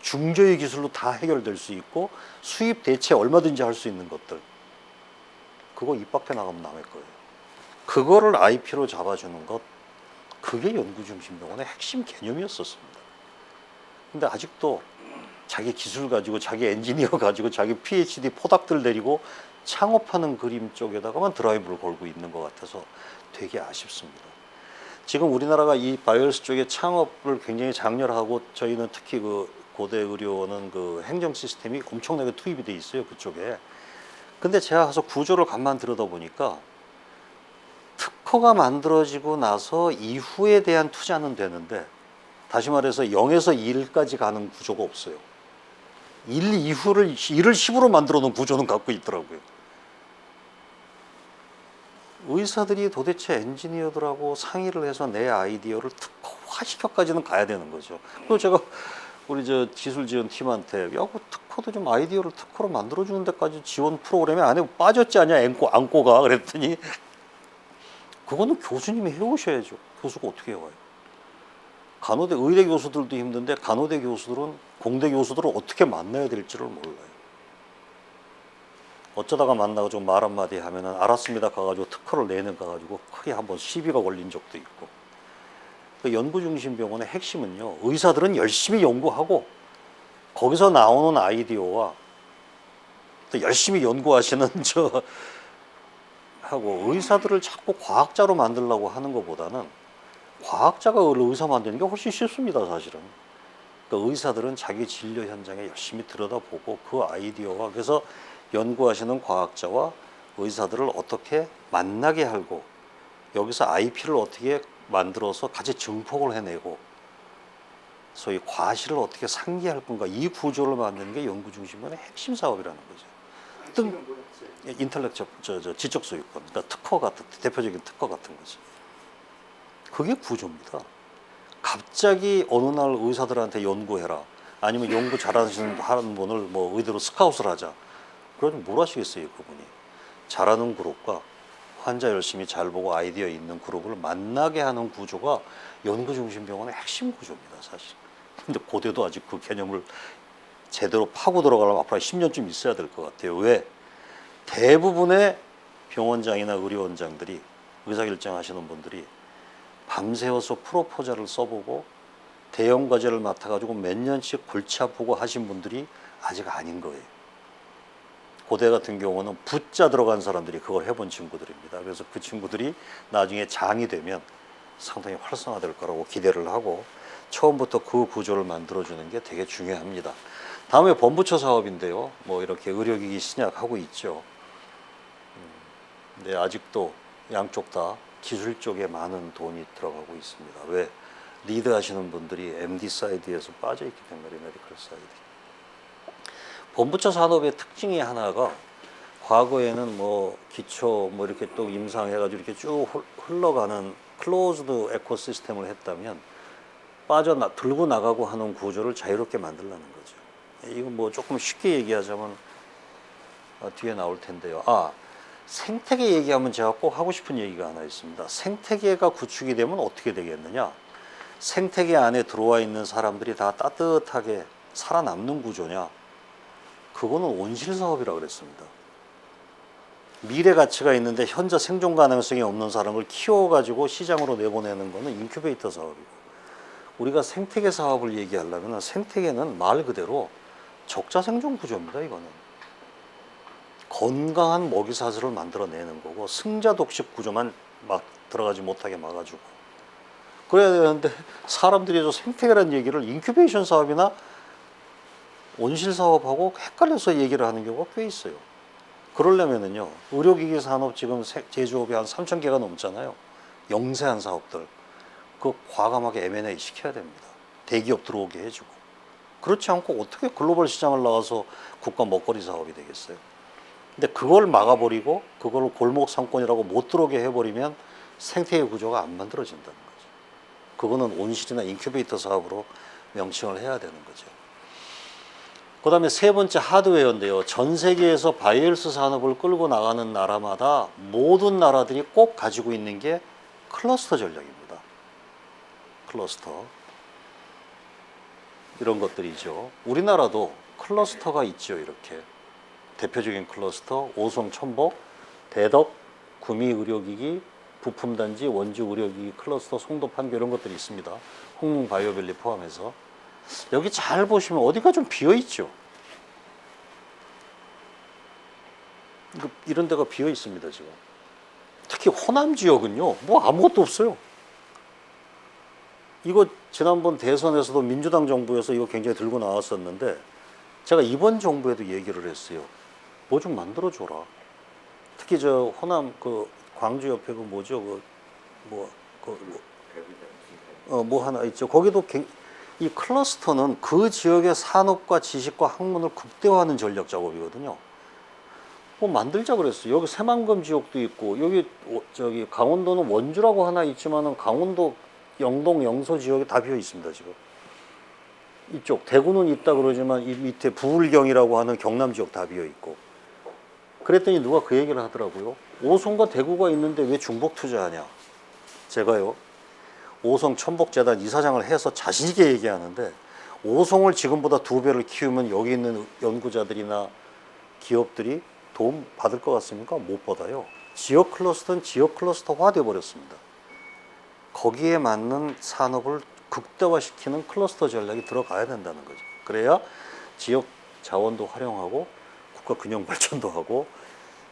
중저의 기술로 다 해결될 수 있고 수입 대체 얼마든지 할 수 있는 것들. 그거 입 밖에 나가면 남의 거예요. 그거를 IP로 잡아주는 것, 그게 연구중심병원의 핵심 개념이었었습니다. 근데 아직도 자기 기술 가지고 자기 엔지니어 가지고 자기 PhD 포닥들 내리고 창업하는 그림 쪽에다가만 드라이브를 걸고 있는 것 같아서 되게 아쉽습니다. 지금 우리나라가 이 바이오스 쪽에 창업을 굉장히 장려하고 저희는 특히 그 고대 의료원은 그 행정 시스템이 엄청나게 투입이 돼 있어요 그쪽에. 근데 제가 가서 구조를 간만 들여다보니까 특허가 만들어지고 나서 이후에 대한 투자는 되는데 다시 말해서 0에서 1까지 가는 구조가 없어요. 1 이후를 1을 10으로 만들어 놓은 구조는 갖고 있더라고요. 의사들이 도대체 엔지니어들하고 상의를 해서 내 아이디어를 특허화시켜까지는 가야 되는 거죠. 그리고 제가 우리 저 기술 지원 팀한테 야, 그 특허도 좀 아이디어를 특허로 만들어주는 데까지 지원 프로그램에 안에 빠졌지 않냐 안고가 그랬더니 그거는 교수님이 해오셔야죠. 교수가 어떻게 해와요? 간호대 의대 교수들도 힘든데 간호대 교수들은 공대 교수들을 어떻게 만나야 될지를 몰라요. 어쩌다가 만나고 좀 말 한마디 하면은 알았습니다 가가지고 특허를 내는 가가지고 크게 한번 시비가 걸린 적도 있고. 그 연구중심병원의 핵심은요 의사들은 열심히 연구하고 거기서 나오는 아이디어와 또 열심히 연구하시는 하고 의사들을 자꾸 과학자로 만들려고 하는 것보다는 과학자가 의사 만드는 게 훨씬 쉽습니다 사실은. 그러니까 의사들은 자기 진료 현장에 열심히 들여다보고 그 아이디어와 그래서 연구하시는 과학자와 의사들을 어떻게 만나게 하고 여기서 IP를 어떻게 만들어서 같이 증폭을 해내고 소위 과실을 어떻게 상기할 건가 이 구조를 만드는 게 연구중심의 핵심 사업이라는 거죠. 인텔렉처 지적 소유권, 그러니까 특허 같은 대표적인 특허 같은 거죠. 그게 구조입니다. 갑자기 어느 날 의사들한테 연구해라, 아니면 연구 잘하시는 분을 뭐 의대로 스카웃을 하자. 그러면 뭘 하시겠어요, 그분이? 잘하는 그룹과 환자 열심히 잘 보고 아이디어 있는 그룹을 만나게 하는 구조가 연구중심병원의 핵심 구조입니다, 사실. 근데 고대도 아직 그 개념을 제대로 파고 들어가려면 앞으로 10년쯤 있어야 될 것 같아요. 왜? 대부분의 병원장이나 의료원장들이 의사결정하시는 분들이 밤새워서 프로포자를 써보고 대형 과제를 맡아가지고 몇 년씩 골치 아프고 하신 분들이 아직 아닌 거예요. 고대 같은 경우는 부자 들어간 사람들이 그걸 해본 친구들입니다. 그래서 그 친구들이 나중에 장이 되면 상당히 활성화될 거라고 기대를 하고 처음부터 그 구조를 만들어주는 게 되게 중요합니다. 다음에 본부처 사업인데요. 뭐 이렇게 의료기기 신약하고 있죠. 근데 아직도 양쪽 다 기술 쪽에 많은 돈이 들어가고 있습니다. 왜? 리드 하시는 분들이 MD 사이드에서 빠져있기 때문에 메디컬 사이드. 본부처 산업의 특징이 하나가 과거에는 뭐 기초 뭐 이렇게 또 임상해가지고 이렇게 쭉 흘러가는 클로즈드 에코시스템을 했다면 들고 나가고 하는 구조를 자유롭게 만들라는 거죠. 이건 뭐 조금 쉽게 얘기하자면 뒤에 나올 텐데요. 생태계 얘기하면 제가 꼭 하고 싶은 얘기가 하나 있습니다. 생태계가 구축이 되면 어떻게 되겠느냐? 생태계 안에 들어와 있는 사람들이 다 따뜻하게 살아남는 구조냐? 그거는 온실 사업이라고 그랬습니다. 미래 가치가 있는데 현재 생존 가능성이 없는 사람을 키워가지고 시장으로 내보내는 거는 인큐베이터 사업이고, 우리가 생태계 사업을 얘기하려면 생태계는 말 그대로 적자 생존 구조입니다. 이거는 건강한 먹이사슬을 만들어내는 거고, 승자 독식 구조만 막 들어가지 못하게 막아주고 그래야 되는데, 사람들이 저 생태계라는 얘기를 인큐베이션 사업이나 온실 사업하고 헷갈려서 얘기를 하는 경우가 꽤 있어요. 그러려면은요, 의료기기 산업 지금 제조업이 한 3,000개가 넘잖아요. 영세한 사업들. 그거 과감하게 M&A 시켜야 됩니다. 대기업 들어오게 해주고. 그렇지 않고 어떻게 글로벌 시장을 나가서 국가 먹거리 사업이 되겠어요. 근데 그걸 막아버리고 그걸 골목 상권이라고 못 들어오게 해버리면 생태계 구조가 안 만들어진다는 거죠. 그거는 온실이나 인큐베이터 사업으로 명칭을 해야 되는 거죠. 그 다음에 세 번째 하드웨어인데요. 전 세계에서 바이오헬스 산업을 끌고 나가는 나라마다 모든 나라들이 꼭 가지고 있는 게 클러스터 전략입니다. 클러스터. 이런 것들이죠. 우리나라도 클러스터가 있죠. 이렇게. 대표적인 클러스터, 오송 첨복, 대덕, 구미 의료기기, 부품단지, 원주 의료기기 클러스터, 송도 판교 이런 것들이 있습니다. 홍릉 바이오밸리 포함해서. 여기 잘 보시면 어디가 좀 비어있죠. 이런 데가 비어 있습니다. 지금 특히 호남 지역은요, 뭐 아무것도 없어요. 이거 지난번 대선에서도 민주당 정부에서 이거 굉장히 들고 나왔었는데, 제가 이번 정부에도 얘기를 했어요. 뭐 좀 만들어줘라. 특히 저 호남 그 광주 옆에 그 뭐죠, 뭐 하나 있죠. 거기도 이 클러스터는 그 지역의 산업과 지식과 학문을 극대화하는 전략 작업이거든요. 뭐 만들자 그랬어요. 여기 새만금 지역도 있고, 여기 저기 강원도는 원주라고 하나 있지만은 강원도 영동 영서 지역이 다 비어 있습니다. 지금 이쪽 대구는 있다 그러지만 이 밑에 부울경이라고 하는 경남 지역 다 비어 있고. 그랬더니 누가 그 얘기를 하더라고요. 오송과 대구가 있는데 왜 중복 투자하냐. 제가요, 오송 천복재단 이사장을 해서 자신 있게 얘기하는데, 오송을 지금보다 2배를 키우면 여기 있는 연구자들이나 기업들이 도움 받을 것 같습니까? 못 받아요. 지역 클러스터는 지역 클러스터화 되어 버렸습니다. 거기에 맞는 산업을 극대화시키는 클러스터 전략이 들어가야 된다는 거죠. 그래야 지역 자원도 활용하고 국가 균형 발전도 하고,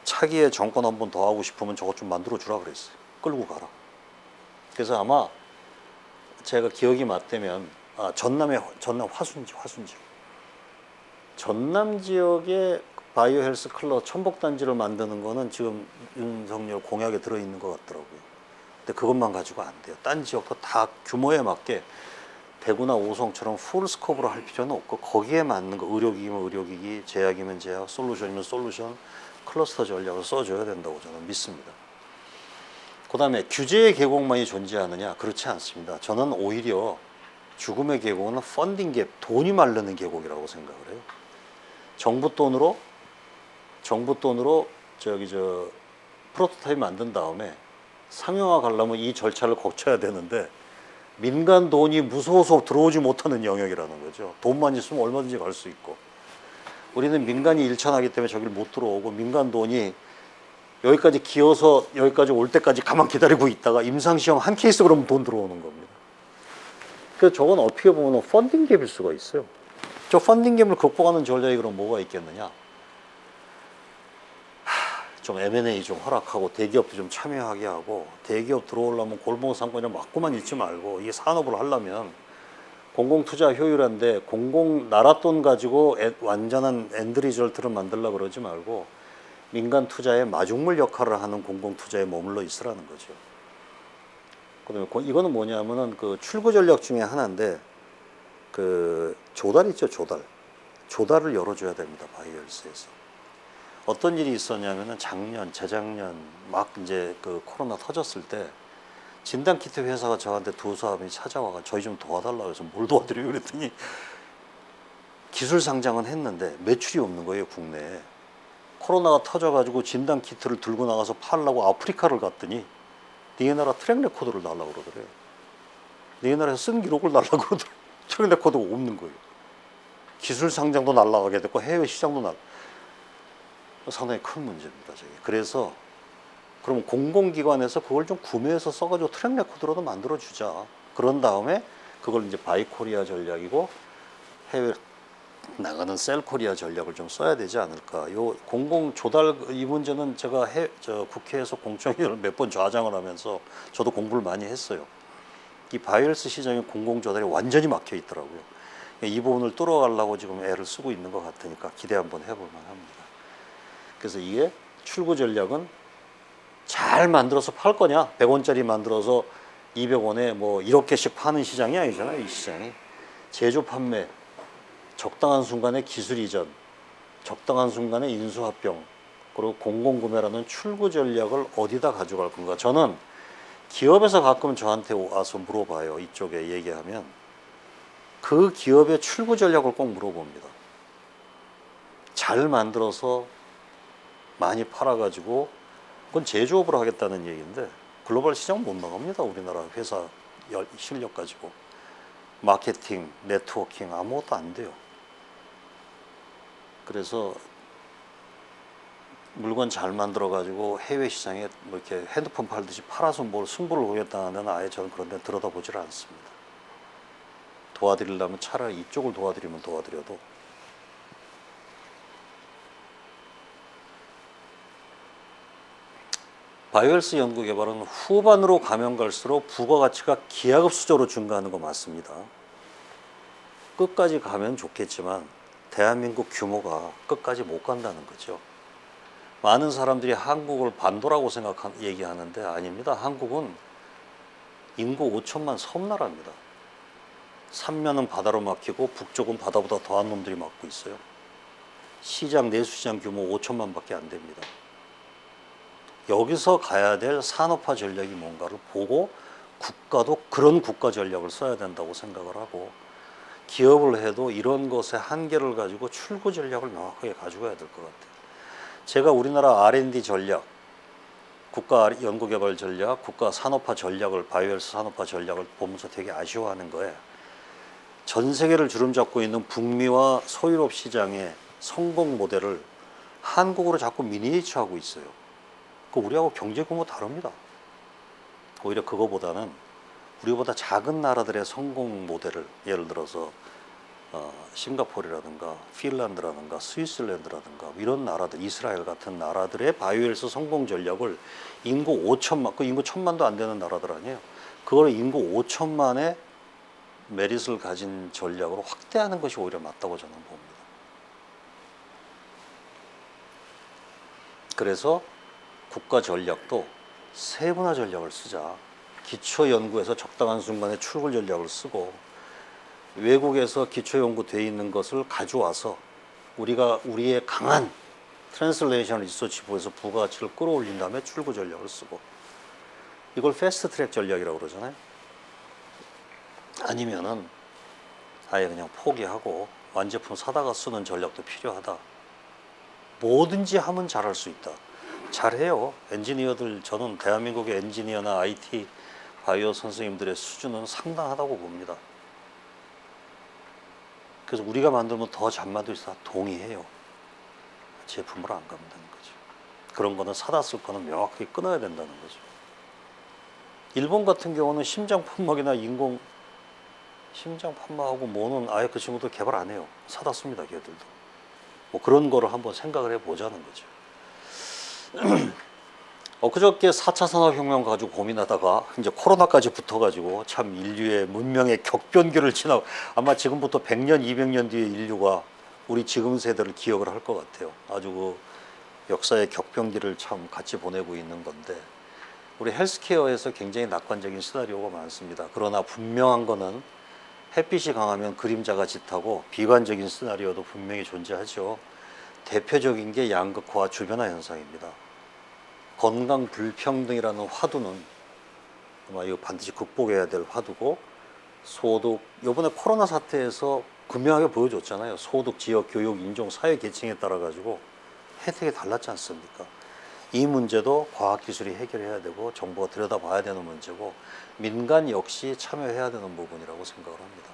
차기에 정권 한 번 더 하고 싶으면 저것 좀 만들어 주라 그랬어요. 끌고 가라. 그래서 아마 제가 기억이 맞다면 전남 화순지 전남 지역에 바이오헬스 클러 첨복단지를 만드는 거는 지금 윤석열 공약에 들어있는 것 같더라고요. 근데 그것만 가지고 안 돼요. 딴 지역도 다 규모에 맞게 대구나 오송처럼 풀 스코프로 할 필요는 없고, 거기에 맞는 거, 의료기기면 의료기기, 제약이면 제약, 솔루션이면 솔루션, 클러스터 전략을 써줘야 된다고 저는 믿습니다. 그 다음에 규제의 계곡만이 존재하느냐? 그렇지 않습니다. 저는 오히려 죽음의 계곡은 펀딩 갭, 돈이 마르는 계곡이라고 생각을 해요. 정부 돈으로 프로토타입 만든 다음에 상용화 가려면 이 절차를 거쳐야 되는데, 민간 돈이 무서워서 들어오지 못하는 영역이라는 거죠. 돈만 있으면 얼마든지 갈 수 있고, 우리는 민간이 일천하기 때문에 저길 못 들어오고, 민간 돈이 여기까지 기어서 여기까지 올 때까지 가만 기다리고 있다가 임상시험 한 케이스 그러면 돈 들어오는 겁니다. 그래서 저건 어떻게 보면 펀딩 갭일 수가 있어요. 저 펀딩 갭을 극복하는 전략이 그럼 뭐가 있겠느냐? 좀 M&A 좀 허락하고 대기업도 좀 참여하게 하고, 대기업 들어오려면 골목상권에 맞고만 있지 말고 이게 산업을 하려면 공공투자 효율화인데 공공 나라 돈 가지고 완전한 엔드리절트를 만들려고 그러지 말고 민간 투자의 마중물 역할을 하는 공공투자에 머물러 있으라는 거죠. 그다음에 이거는 뭐냐면은 그 출구 전략 중에 하나인데, 그 조달 있죠, 조달. 조달을 열어줘야 됩니다, 바이오헬스에서. 어떤 일이 있었냐면은 작년, 재작년 막 이제 그 코로나 터졌을 때 진단키트 회사가 저한테 두 사람이 찾아와가 저희 좀 도와달라고 해서 뭘 도와드려요 그랬더니 기술 상장은 했는데 매출이 없는 거예요, 국내에. 코로나가 터져가지고 진단키트를 들고 나가서 팔려고 아프리카를 갔더니 니네 나라 트랙 레코드를 달라고 그러더래요. 니네 나라에서 쓴 기록을 달라고 그러더래요. 트랙 레코드가 없는 거예요. 기술 상장도 날아가게 됐고 해외 시장도 상당히 큰 문제입니다, 저게. 그래서 그러면 공공기관에서 그걸 좀 구매해서 써가지고 트랙 레코드로도 만들어주자. 그런 다음에 그걸 이제 바이코리아 전략이고 해외 나가는 셀코리아 전략을 좀 써야 되지 않을까. 요 공공 조달 이 문제는 제가 국회에서 공청회를 몇 번 좌장을 하면서 저도 공부를 많이 했어요. 이 바이오헬스 시장의 공공 조달이 완전히 막혀 있더라고요. 이 부분을 뚫어가려고 지금 애를 쓰고 있는 것 같으니까 기대 한번 해볼 만합니다. 그래서 이게 출구 전략은 잘 만들어서 팔 거냐? 100원짜리 만들어서 200원에 뭐 1억 개씩 파는 시장이 아니잖아요, 이 시장이. 제조 판매, 적당한 순간에 기술 이전, 적당한 순간에 인수합병, 그리고 공공구매라는 출구 전략을 어디다 가져갈 건가. 저는 기업에서 가끔 저한테 와서 물어봐요. 이쪽에 얘기하면 그 기업의 출구 전략을 꼭 물어봅니다. 잘 만들어서 많이 팔아가지고 그건 제조업으로 하겠다는 얘기인데 글로벌 시장 못 나갑니다. 우리나라 회사 실력 가지고. 마케팅, 네트워킹 아무것도 안 돼요. 그래서 물건 잘 만들어 가지고 해외 시장에 뭐 이렇게 핸드폰 팔듯이 팔아서 뭘 승부를 보겠다는 데는 아예 저는 그런 데 들여다보질 않습니다. 도와드리려면 차라리 이쪽을 도와드리면 도와드려도. 바이오헬스 연구개발은 후반으로 가면 갈수록 부가가치가 기하급수적으로 증가하는 거 맞습니다. 끝까지 가면 좋겠지만 대한민국 규모가 끝까지 못 간다는 거죠. 많은 사람들이 한국을 반도라고 얘기하는데 아닙니다. 한국은 인구 5천만 섬나라입니다. 삼면은 바다로 막히고 북쪽은 바다보다 더한 놈들이 막고 있어요. 시장 내수시장 규모 5천만 밖에 안 됩니다. 여기서 가야 될 산업화 전략이 뭔가를 보고 국가도 그런 국가 전략을 써야 된다고 생각을 하고, 기업을 해도 이런 것의 한계를 가지고 출구 전략을 명확하게 가지고 가야 될 것 같아요. 제가 우리나라 R&D 전략, 국가 연구개발 전략, 국가 산업화 전략을, 바이오헬스 산업화 전략을 보면서 되게 아쉬워하는 거예요. 전 세계를 주름잡고 있는 북미와 소유럽 시장의 성공 모델을 한국으로 자꾸 미니에이처하고 있어요. 그 우리하고 경제 규모 다릅니다. 오히려 그거보다는 우리보다 작은 나라들의 성공 모델을, 예를 들어서 싱가포르라든가 핀란드라든가 스위스랜드라든가 이런 나라들, 이스라엘 같은 나라들의 바이오헬스 성공 전략을 인구 5천만, 그 인구 1,000만도 안 되는 나라들 아니에요. 그걸 인구 5천만의 메릿을 가진 전략으로 확대하는 것이 오히려 맞다고 저는 봅니다. 그래서 국가 전략도 세분화 전략을 쓰자. 기초 연구에서 적당한 순간에 출구 전략을 쓰고, 외국에서 기초 연구되어 있는 것을 가져와서 우리가 우리의 강한 트랜슬레이션 리서치부에서 부가가치를 끌어올린 다음에 출구 전략을 쓰고, 이걸 패스트 트랙 전략이라고 그러잖아요. 아니면은 아예 그냥 포기하고 완제품 사다가 쓰는 전략도 필요하다. 뭐든지 하면 잘할 수 있다. 잘해요. 엔지니어들, 저는 대한민국의 엔지니어나 IT, 바이오 선생님들의 수준은 상당하다고 봅니다. 그래서 우리가 만들면 더 잘 만들 수 있다 동의해요. 제품으로 안 간다는 거죠. 그런 거는 사다 쓸 거는 명확하게 끊어야 된다는 거죠. 일본 같은 경우는 심장 판막이나 인공 심장 판막하고 뭐는 아예 그 친구들 개발 안 해요. 사다 씁니다, 걔들도. 뭐 그런 거를 한번 생각을 해보자는 거죠. 엊그저께 4차 산업혁명 가지고 고민하다가 이제 코로나까지 붙어가지고 참 인류의 문명의 격변기를 지나고 아마 지금부터 100년, 200년 뒤에 인류가 우리 지금 세대를 기억을 할 것 같아요. 아주 그 역사의 격변기를 참 같이 보내고 있는 건데 우리 헬스케어에서 굉장히 낙관적인 시나리오가 많습니다. 그러나 분명한 거는 햇빛이 강하면 그림자가 짙다고 비관적인 시나리오도 분명히 존재하죠. 대표적인 게 양극화와 주변화 현상입니다. 건강 불평등이라는 화두는 아마 이거 반드시 극복해야 될 화두고 소득, 이번에 코로나 사태에서 분명하게 보여줬잖아요. 소득, 지역, 교육, 인종, 사회 계층에 따라 가지고 혜택이 달랐지 않습니까? 이 문제도 과학기술이 해결해야 되고 정부가 들여다봐야 되는 문제고 민간 역시 참여해야 되는 부분이라고 생각을 합니다.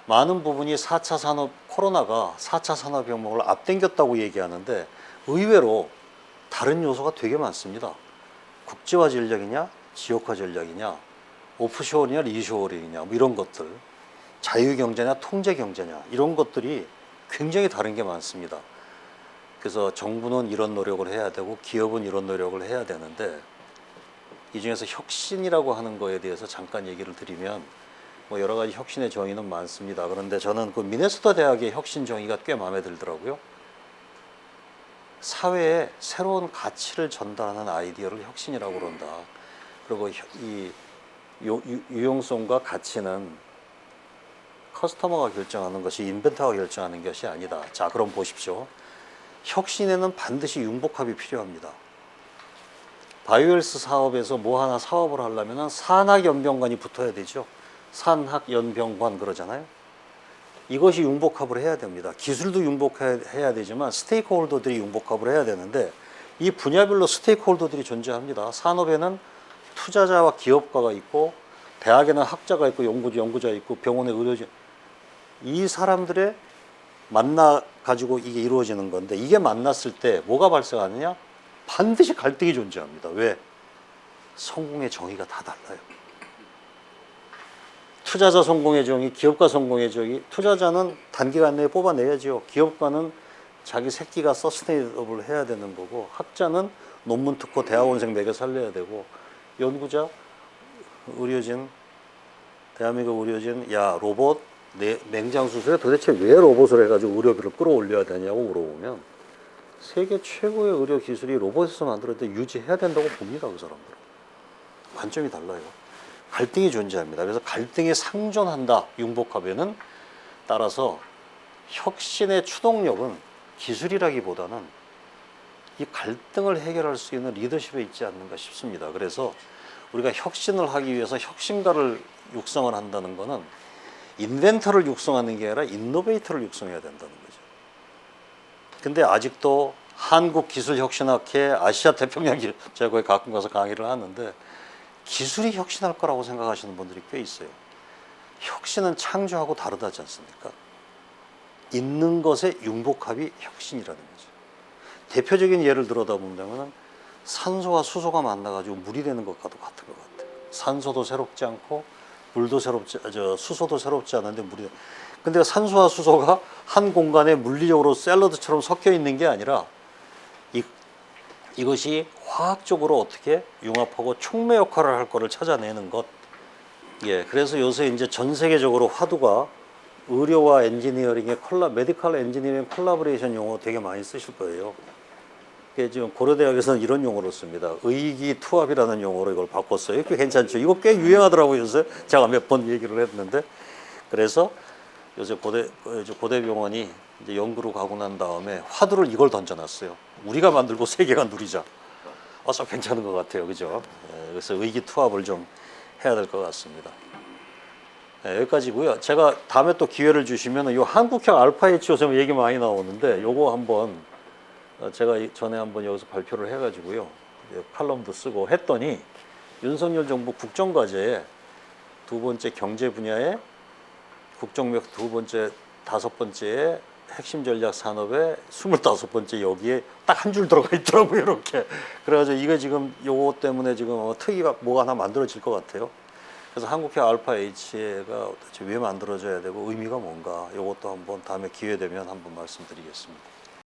많은 부분이 4차 산업, 코로나가 4차 산업혁명을 앞당겼다고 얘기하는데 의외로 다른 요소가 되게 많습니다. 국제화 전략이냐, 지역화 전략이냐, 오프쇼어냐, 리쇼어링이냐, 뭐 이런 것들, 자유경제냐, 통제경제냐, 이런 것들이 굉장히 다른 게 많습니다. 그래서 정부는 이런 노력을 해야 되고 기업은 이런 노력을 해야 되는데 이 중에서 혁신이라고 하는 거에 대해서 잠깐 얘기를 드리면 뭐 여러 가지 혁신의 정의는 많습니다. 그런데 저는 그 미네소타 대학의 혁신 정의가 꽤 마음에 들더라고요. 사회에 새로운 가치를 전달하는 아이디어를 혁신이라고 그런다. 그리고 이 유용성과 가치는 커스터머가 결정하는 것이 인벤터가 결정하는 것이 아니다. 자, 그럼 보십시오. 혁신에는 반드시 융복합이 필요합니다. 바이오헬스 사업에서 뭐 하나 사업을 하려면 산학연병관이 붙어야 되죠. 산학연병관 그러잖아요. 이것이 융복합을 해야 됩니다. 기술도 융복해야 되지만 스테이크홀더들이 융복합을 해야 되는데 이 분야별로 스테이크홀더들이 존재합니다. 산업에는 투자자와 기업가가 있고 대학에는 학자가 있고 연구자 있고 병원에 의료진, 이 사람들의 만나 가지고 이게 이루어지는 건데 이게 만났을 때 뭐가 발생하느냐? 반드시 갈등이 존재합니다. 왜? 성공의 정의가 다 달라요. 투자자 성공의 정의, 기업가 성공의 정의. 투자자는 단기간 내에 뽑아내야죠. 기업가는 자기 새끼가 서스테이너블 해야 되는 거고, 학자는 논문 특허 대학원생 매겨 살려야 되고, 연구자, 의료진, 대한민국 의료진, 야 로봇 맹장 수술에 도대체 왜 로봇을 해가지고 의료비를 끌어올려야 되냐고 물어보면 세계 최고의 의료 기술이 로봇에서 만들었는데 유지해야 된다고 봅니다. 그 사람들은. 관점이 달라요. 갈등이 존재합니다. 그래서 갈등이 상존한다. 융복합에는 따라서 혁신의 추동력은 기술이라기보다는 이 갈등을 해결할 수 있는 리더십에 있지 않는가 싶습니다. 그래서 우리가 혁신을 하기 위해서 혁신가를 육성을 한다는 것은 인벤터를 육성하는 게 아니라 인노베이터를 육성해야 된다는 거죠. 근데 아직도 한국기술혁신학회 아시아 태평양 제가 거기 가끔 가서 강의를 하는데 기술이 혁신할 거라고 생각하시는 분들이 꽤 있어요. 혁신은 창조하고 다르다지 않습니까? 있는 것의 융복합이 혁신이라는 거죠. 대표적인 예를 들어다 보면 산소와 수소가 만나가지고 물이 되는 것과도 같은 것 같아요. 산소도 새롭지 않고 물도 수소도 새롭지 않은데 물이. 근데 산소와 수소가 한 공간에 물리적으로 샐러드처럼 섞여 있는 게 아니라 이것이 화학적으로 어떻게 융합하고 촉매 역할을 할 거를 찾아내는 것. 예, 그래서 요새 이제 전 세계적으로 화두가 의료와 엔지니어링의 메디컬 엔지니어링 콜라보레이션 용어 되게 많이 쓰실 거예요. 지금 고려대학에서는 이런 용어를 씁니다. 의기투합이라는 용어로 이걸 바꿨어요. 꽤 괜찮죠? 이거 꽤 유행하더라고요, 요새. 제가 몇 번 얘기를 했는데. 그래서 요새 고대병원이 이제 연구로 가고 난 다음에 화두를 이걸 던져놨어요. 우리가 만들고 세계가 누리자. 좀 괜찮은 것 같아요. 그죠? 그래서 의기투합을 좀 해야 될 것 같습니다. 여기까지고요. 제가 다음에 또 기회를 주시면 이 한국형 알파-H 요새 얘기 많이 나오는데 요거 한번 제가 전에 한번 여기서 발표를 해가지고요. 칼럼도 쓰고 했더니 윤석열 정부 국정과제에 두 번째 경제 분야에 국정력 두 번째, 다섯 번째에 핵심 전략 산업에 25번째 여기에 딱 한 줄 들어가 있더라고요. 이렇게. 그래가지고 이거 지금 요거 때문에 지금 특이가 뭐가 하나 만들어질 것 같아요. 그래서 한국형 알파-H가 도대체 왜 만들어져야 되고 의미가 뭔가 요것도 한번 다음에 기회 되면 한번 말씀드리겠습니다.